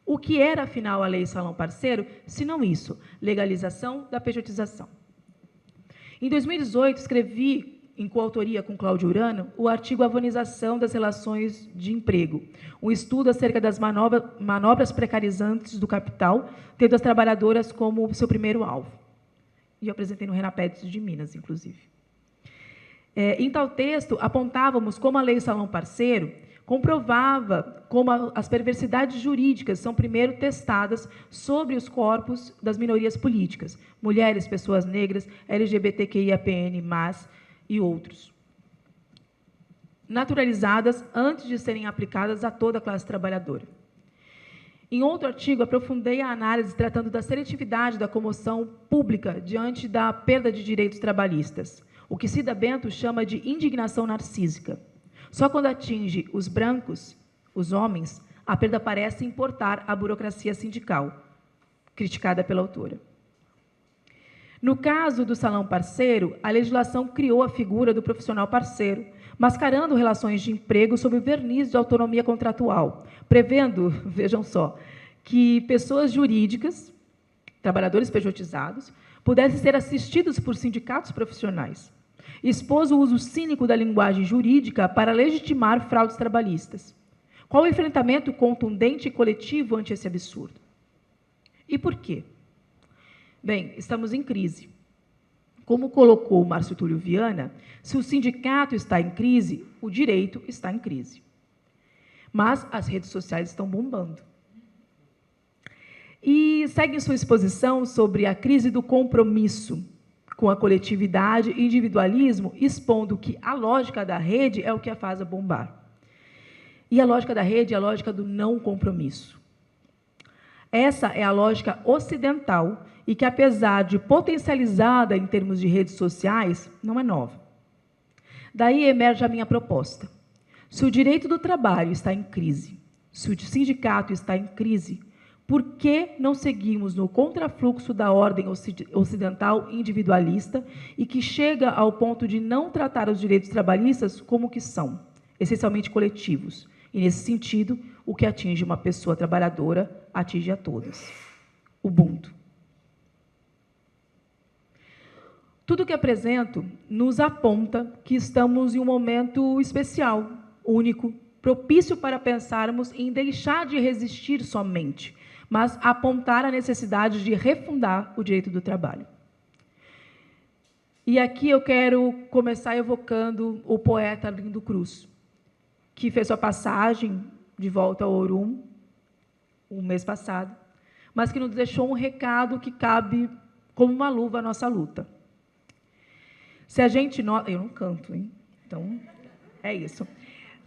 O que era, afinal, a Lei Salão Parceiro, se não isso, legalização da pejotização? Em 2018, escrevi, em coautoria com Cláudio Urano, o artigo Avonização das Relações de Emprego, um estudo acerca das manobras precarizantes do capital, tendo as trabalhadoras como seu primeiro alvo. E eu apresentei no Renapeds de Minas, inclusive. Em tal texto, apontávamos como a Lei Salão Parceiro comprovava como as perversidades jurídicas são primeiro testadas sobre os corpos das minorias políticas, mulheres, pessoas negras, LGBTQIAPN+, e outros, naturalizadas antes de serem aplicadas a toda a classe trabalhadora. Em outro artigo, aprofundei a análise tratando da seletividade da comoção pública diante da perda de direitos trabalhistas, o que Cida Bento chama de indignação narcísica. Só quando atinge os brancos, os homens, a perda parece importar a burocracia sindical, criticada pela autora. No caso do salão parceiro, a legislação criou a figura do profissional parceiro, mascarando relações de emprego sob o verniz de autonomia contratual, prevendo, vejam só, que pessoas jurídicas, trabalhadores pejotizados, pudessem ser assistidos por sindicatos profissionais. Expôs o uso cínico da linguagem jurídica para legitimar fraudes trabalhistas. Qual o enfrentamento contundente e coletivo ante esse absurdo? E por quê? Bem, estamos em crise. Como colocou o Márcio Túlio Viana, se o sindicato está em crise, o direito está em crise. Mas as redes sociais estão bombando. E segue sua exposição sobre a crise do compromisso com a coletividade e individualismo, expondo que a lógica da rede é o que a faz bombar. E a lógica da rede é a lógica do não compromisso. Essa é a lógica ocidental e que, apesar de potencializada em termos de redes sociais, não é nova. Daí emerge a minha proposta. Se o direito do trabalho está em crise, se o sindicato está em crise, por que não seguimos no contrafluxo da ordem ocidental individualista e que chega ao ponto de não tratar os direitos trabalhistas como que são, essencialmente coletivos? E, nesse sentido, o que atinge uma pessoa trabalhadora atinge a todas. Ubuntu. Tudo o que apresento nos aponta que estamos em um momento especial, único, propício para pensarmos em deixar de resistir somente, mas apontar a necessidade de refundar o direito do trabalho. E aqui eu quero começar evocando o poeta Arlindo Cruz, que fez sua passagem de volta ao Orum, o mês passado, mas que nos deixou um recado que cabe como uma luva à nossa luta. Se a gente nota... Eu não canto, hein? Então, é isso.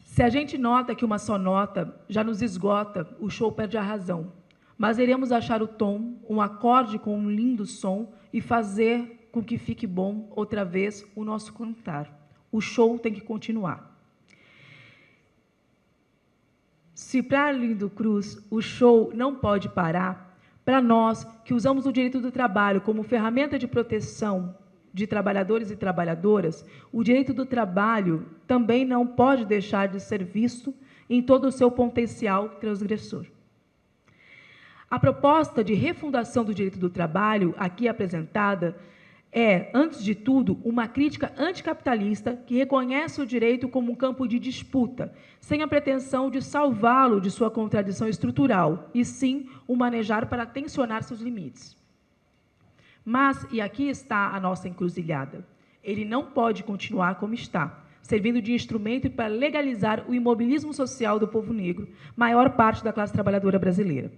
Se a gente nota que uma só nota já nos esgota, o show perde a razão. Mas iremos achar o tom, um acorde com um lindo som e fazer com que fique bom, outra vez, o nosso cantar. O show tem que continuar. Se para Arlindo Cruz o show não pode parar, para nós que usamos o direito do trabalho como ferramenta de proteção de trabalhadores e trabalhadoras, o direito do trabalho também não pode deixar de ser visto em todo o seu potencial transgressor. A proposta de refundação do direito do trabalho, aqui apresentada, é, antes de tudo, uma crítica anticapitalista que reconhece o direito como um campo de disputa, sem a pretensão de salvá-lo de sua contradição estrutural, e sim o manejar para tensionar seus limites. Mas, e aqui está a nossa encruzilhada, ele não pode continuar como está, servindo de instrumento para legalizar o imobilismo social do povo negro, maior parte da classe trabalhadora brasileira.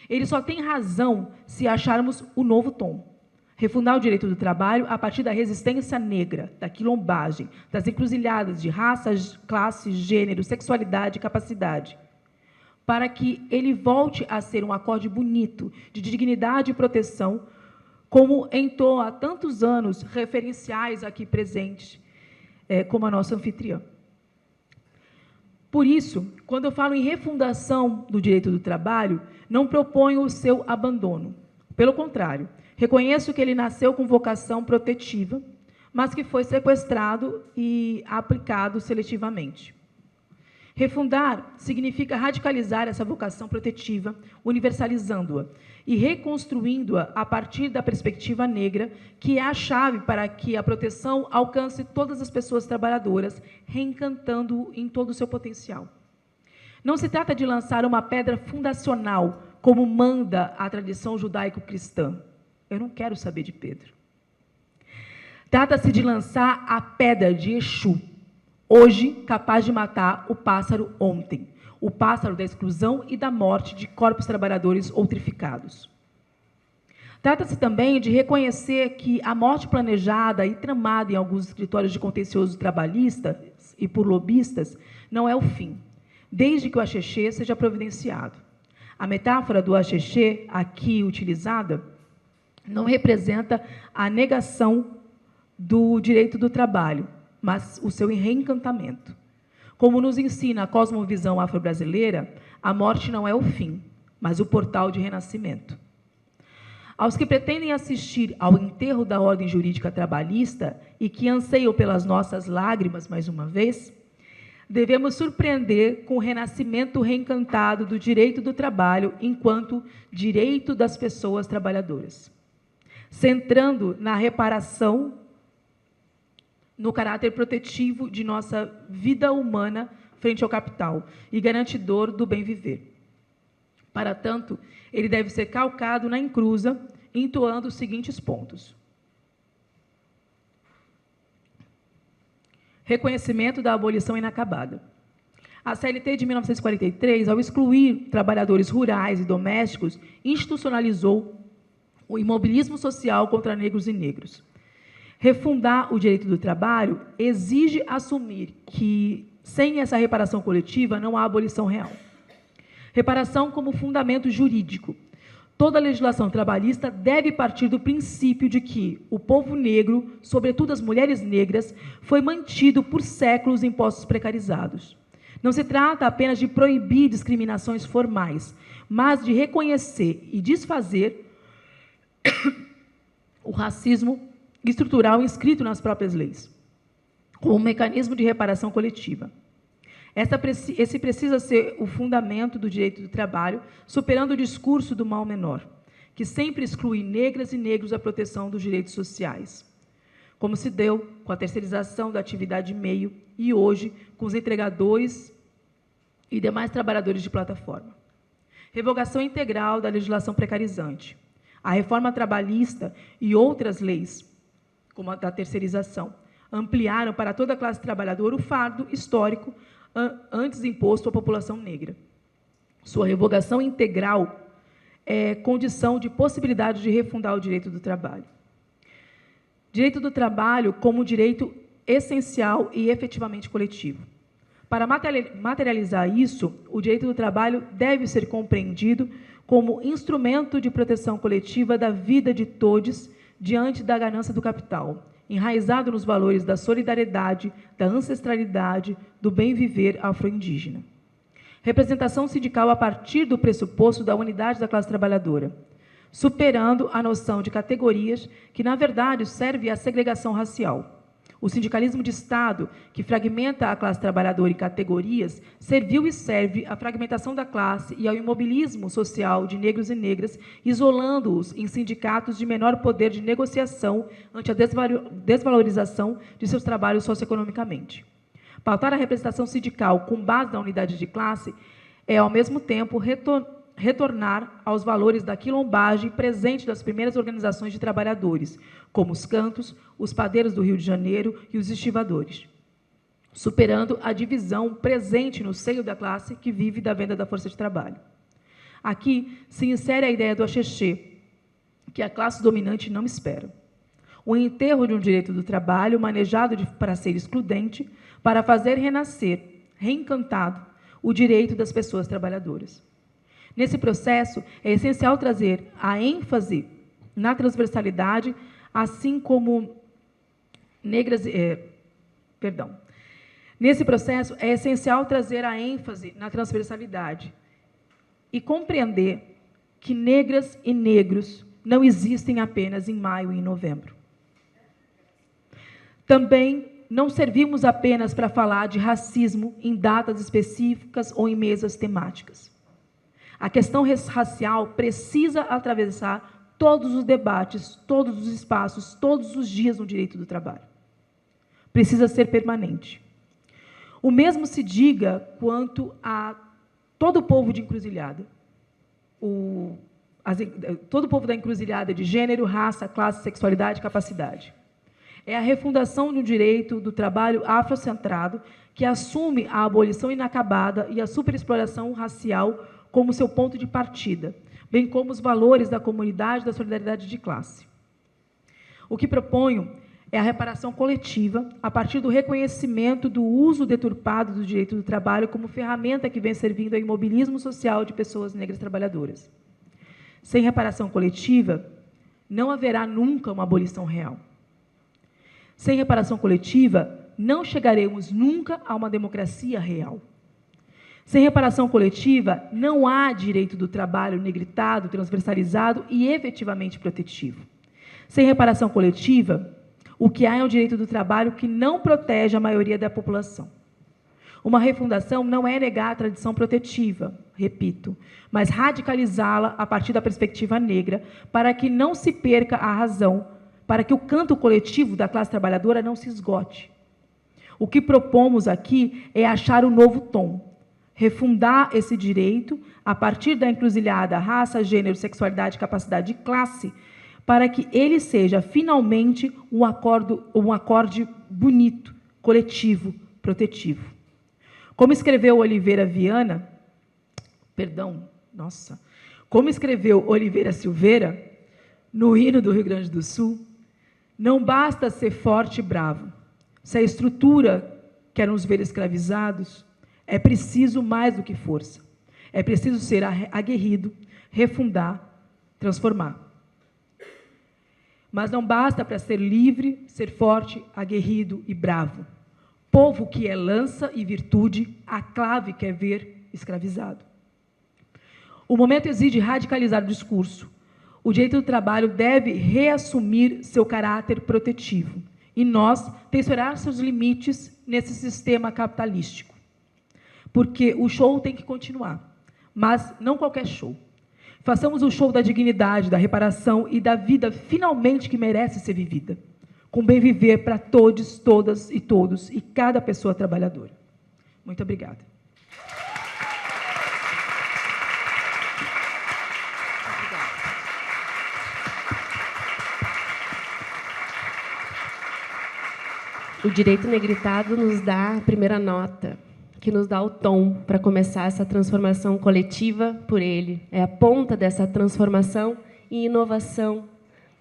Ele só tem razão se acharmos o novo tom. Refundar o direito do trabalho a partir da resistência negra, da quilombagem, das encruzilhadas de raça, classe, gênero, sexualidade e capacidade, para que ele volte a ser um acorde bonito, de dignidade e proteção, como entoa há tantos anos referenciais aqui presentes, como a nossa anfitriã. Por isso, quando eu falo em refundação do direito do trabalho, não proponho o seu abandono. Pelo contrário, reconheço que ele nasceu com vocação protetiva, mas que foi sequestrado e aplicado seletivamente. Refundar significa radicalizar essa vocação protetiva, universalizando-a e reconstruindo-a a partir da perspectiva negra, que é a chave para que a proteção alcance todas as pessoas trabalhadoras, reencantando-o em todo o seu potencial. Não se trata de lançar uma pedra fundacional, como manda a tradição judaico-cristã. Eu não quero saber de Pedro. Trata-se de lançar a pedra de Exu, hoje capaz de matar o pássaro ontem, o pássaro da exclusão e da morte de corpos trabalhadores outrificados. Trata-se também de reconhecer que a morte planejada e tramada em alguns escritórios de contencioso trabalhista e por lobistas não é o fim, desde que o axixê seja providenciado. A metáfora do axixê, aqui utilizada, não representa a negação do direito do trabalho, mas o seu reencantamento. Como nos ensina a cosmovisão afro-brasileira, a morte não é o fim, mas o portal de renascimento. Aos que pretendem assistir ao enterro da ordem jurídica trabalhista e que anseiam pelas nossas lágrimas, mais uma vez, devemos surpreender com o renascimento reencantado do direito do trabalho enquanto direito das pessoas trabalhadoras, centrando na reparação, no caráter protetivo de nossa vida humana frente ao capital e garantidor do bem viver. Para tanto, ele deve ser calcado na encruza, entoando os seguintes pontos. Reconhecimento da abolição inacabada. A CLT de 1943, ao excluir trabalhadores rurais e domésticos, institucionalizou o imobilismo social contra negros e negros. Refundar o direito do trabalho exige assumir que, sem essa reparação coletiva, não há abolição real. Reparação como fundamento jurídico. Toda legislação trabalhista deve partir do princípio de que o povo negro, sobretudo as mulheres negras, foi mantido por séculos em postos precarizados. Não se trata apenas de proibir discriminações formais, mas de reconhecer e desfazer o racismo estrutural inscrito nas próprias leis, como um mecanismo de reparação coletiva. Esse precisa ser o fundamento do direito do trabalho, superando o discurso do mal menor, que sempre exclui negras e negros da proteção dos direitos sociais, como se deu com a terceirização da atividade meio e hoje com os entregadores e demais trabalhadores de plataforma. Revogação integral da legislação precarizante. A reforma trabalhista e outras leis, como a da terceirização, ampliaram para toda a classe trabalhadora o fardo histórico antes imposto à população negra. Sua revogação integral é condição de possibilidade de refundar o direito do trabalho. Direito do trabalho como direito essencial e efetivamente coletivo. Para materializar isso, o direito do trabalho deve ser compreendido como instrumento de proteção coletiva da vida de todos diante da ganância do capital, enraizado nos valores da solidariedade, da ancestralidade, do bem-viver afro-indígena. Representação sindical a partir do pressuposto da unidade da classe trabalhadora, superando a noção de categorias que, na verdade, serve à segregação racial. O sindicalismo de Estado, que fragmenta a classe trabalhadora em categorias, serviu e serve à fragmentação da classe e ao imobilismo social de negros e negras, isolando-os em sindicatos de menor poder de negociação ante a desvalorização de seus trabalhos socioeconomicamente. Pautar a representação sindical com base na unidade de classe é, ao mesmo tempo, retornar aos valores da quilombagem presente das primeiras organizações de trabalhadores, como os cantos, os padeiros do Rio de Janeiro e os estivadores, superando a divisão presente no seio da classe que vive da venda da força de trabalho. Aqui se insere a ideia do axexê, que a classe dominante não espera. O enterro de um direito do trabalho manejado para ser excludente, para fazer renascer, reencantado, o direito das pessoas trabalhadoras. Nesse processo, é essencial trazer a ênfase na transversalidade, assim como Nesse processo, é essencial trazer a ênfase na transversalidade e compreender que negras e negros não existem apenas em maio e em novembro. Também não servimos apenas para falar de racismo em datas específicas ou em mesas temáticas. A questão racial precisa atravessar todos os debates, todos os espaços, todos os dias no direito do trabalho. Precisa ser permanente. O mesmo se diga quanto a todo o povo de encruzilhada. Todo o povo da encruzilhada de gênero, raça, classe, sexualidade e capacidade. É a refundação de um direito do trabalho afrocentrado que assume a abolição inacabada e a superexploração racial como seu ponto de partida, bem como os valores da comunidade da solidariedade de classe. O que proponho é a reparação coletiva a partir do reconhecimento do uso deturpado do direito do trabalho como ferramenta que vem servindo ao imobilismo social de pessoas negras trabalhadoras. Sem reparação coletiva, não haverá nunca uma abolição real. Sem reparação coletiva, não chegaremos nunca a uma democracia real. Sem reparação coletiva, não há direito do trabalho negritado, transversalizado e efetivamente protetivo. Sem reparação coletiva, o que há é um direito do trabalho que não protege a maioria da população. Uma refundação não é negar a tradição protetiva, repito, mas radicalizá-la a partir da perspectiva negra, para que não se perca a razão, para que o canto coletivo da classe trabalhadora não se esgote. O que propomos aqui é achar um novo tom, refundar esse direito a partir da encruzilhada raça, gênero, sexualidade, capacidade e classe, para que ele seja, finalmente, um acorde bonito, coletivo, protetivo. Como escreveu Oliveira Silveira, no hino do Rio Grande do Sul, não basta ser forte e bravo. Se a estrutura quer nos ver escravizados, é preciso mais do que força. É preciso ser aguerrido, refundar, transformar. Mas não basta para ser livre, ser forte, aguerrido e bravo. Povo que é lança e virtude, a clave quer ver escravizado. O momento exige radicalizar o discurso. O direito do trabalho deve reassumir seu caráter protetivo e nós tensionar seus limites nesse sistema capitalístico. Porque o show tem que continuar, mas não qualquer show. Façamos o show da dignidade, da reparação e da vida finalmente que merece ser vivida, com bem viver para todos, todas e todos e cada pessoa trabalhadora. Muito obrigada. O direito negritado nos dá a primeira nota, que nos dá o tom para começar essa transformação coletiva por ele. É a ponta dessa transformação e inovação.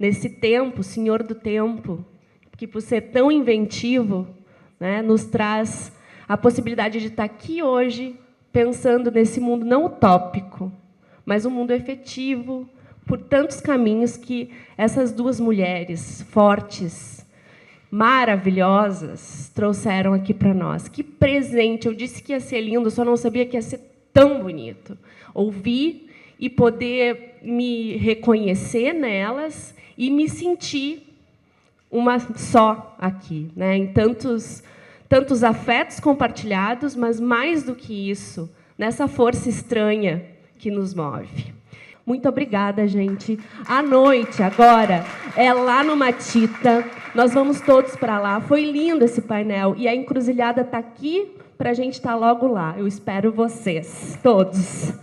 Nesse tempo, senhor do tempo, que, por ser tão inventivo, né, nos traz a possibilidade de estar aqui hoje, pensando nesse mundo não utópico, mas um mundo efetivo, por tantos caminhos que essas duas mulheres fortes, maravilhosas, trouxeram aqui para nós. Que presente! Eu disse que ia ser lindo, só não sabia que ia ser tão bonito. Ouvir e poder me reconhecer nelas e me sentir uma só aqui, né? Em tantos afetos compartilhados, mas mais do que isso, nessa força estranha que nos move. Muito obrigada, gente. À noite, agora, é lá no Matita. Nós vamos todos para lá. Foi lindo esse painel. E a encruzilhada está aqui para a gente estar logo lá. Eu espero vocês, todos.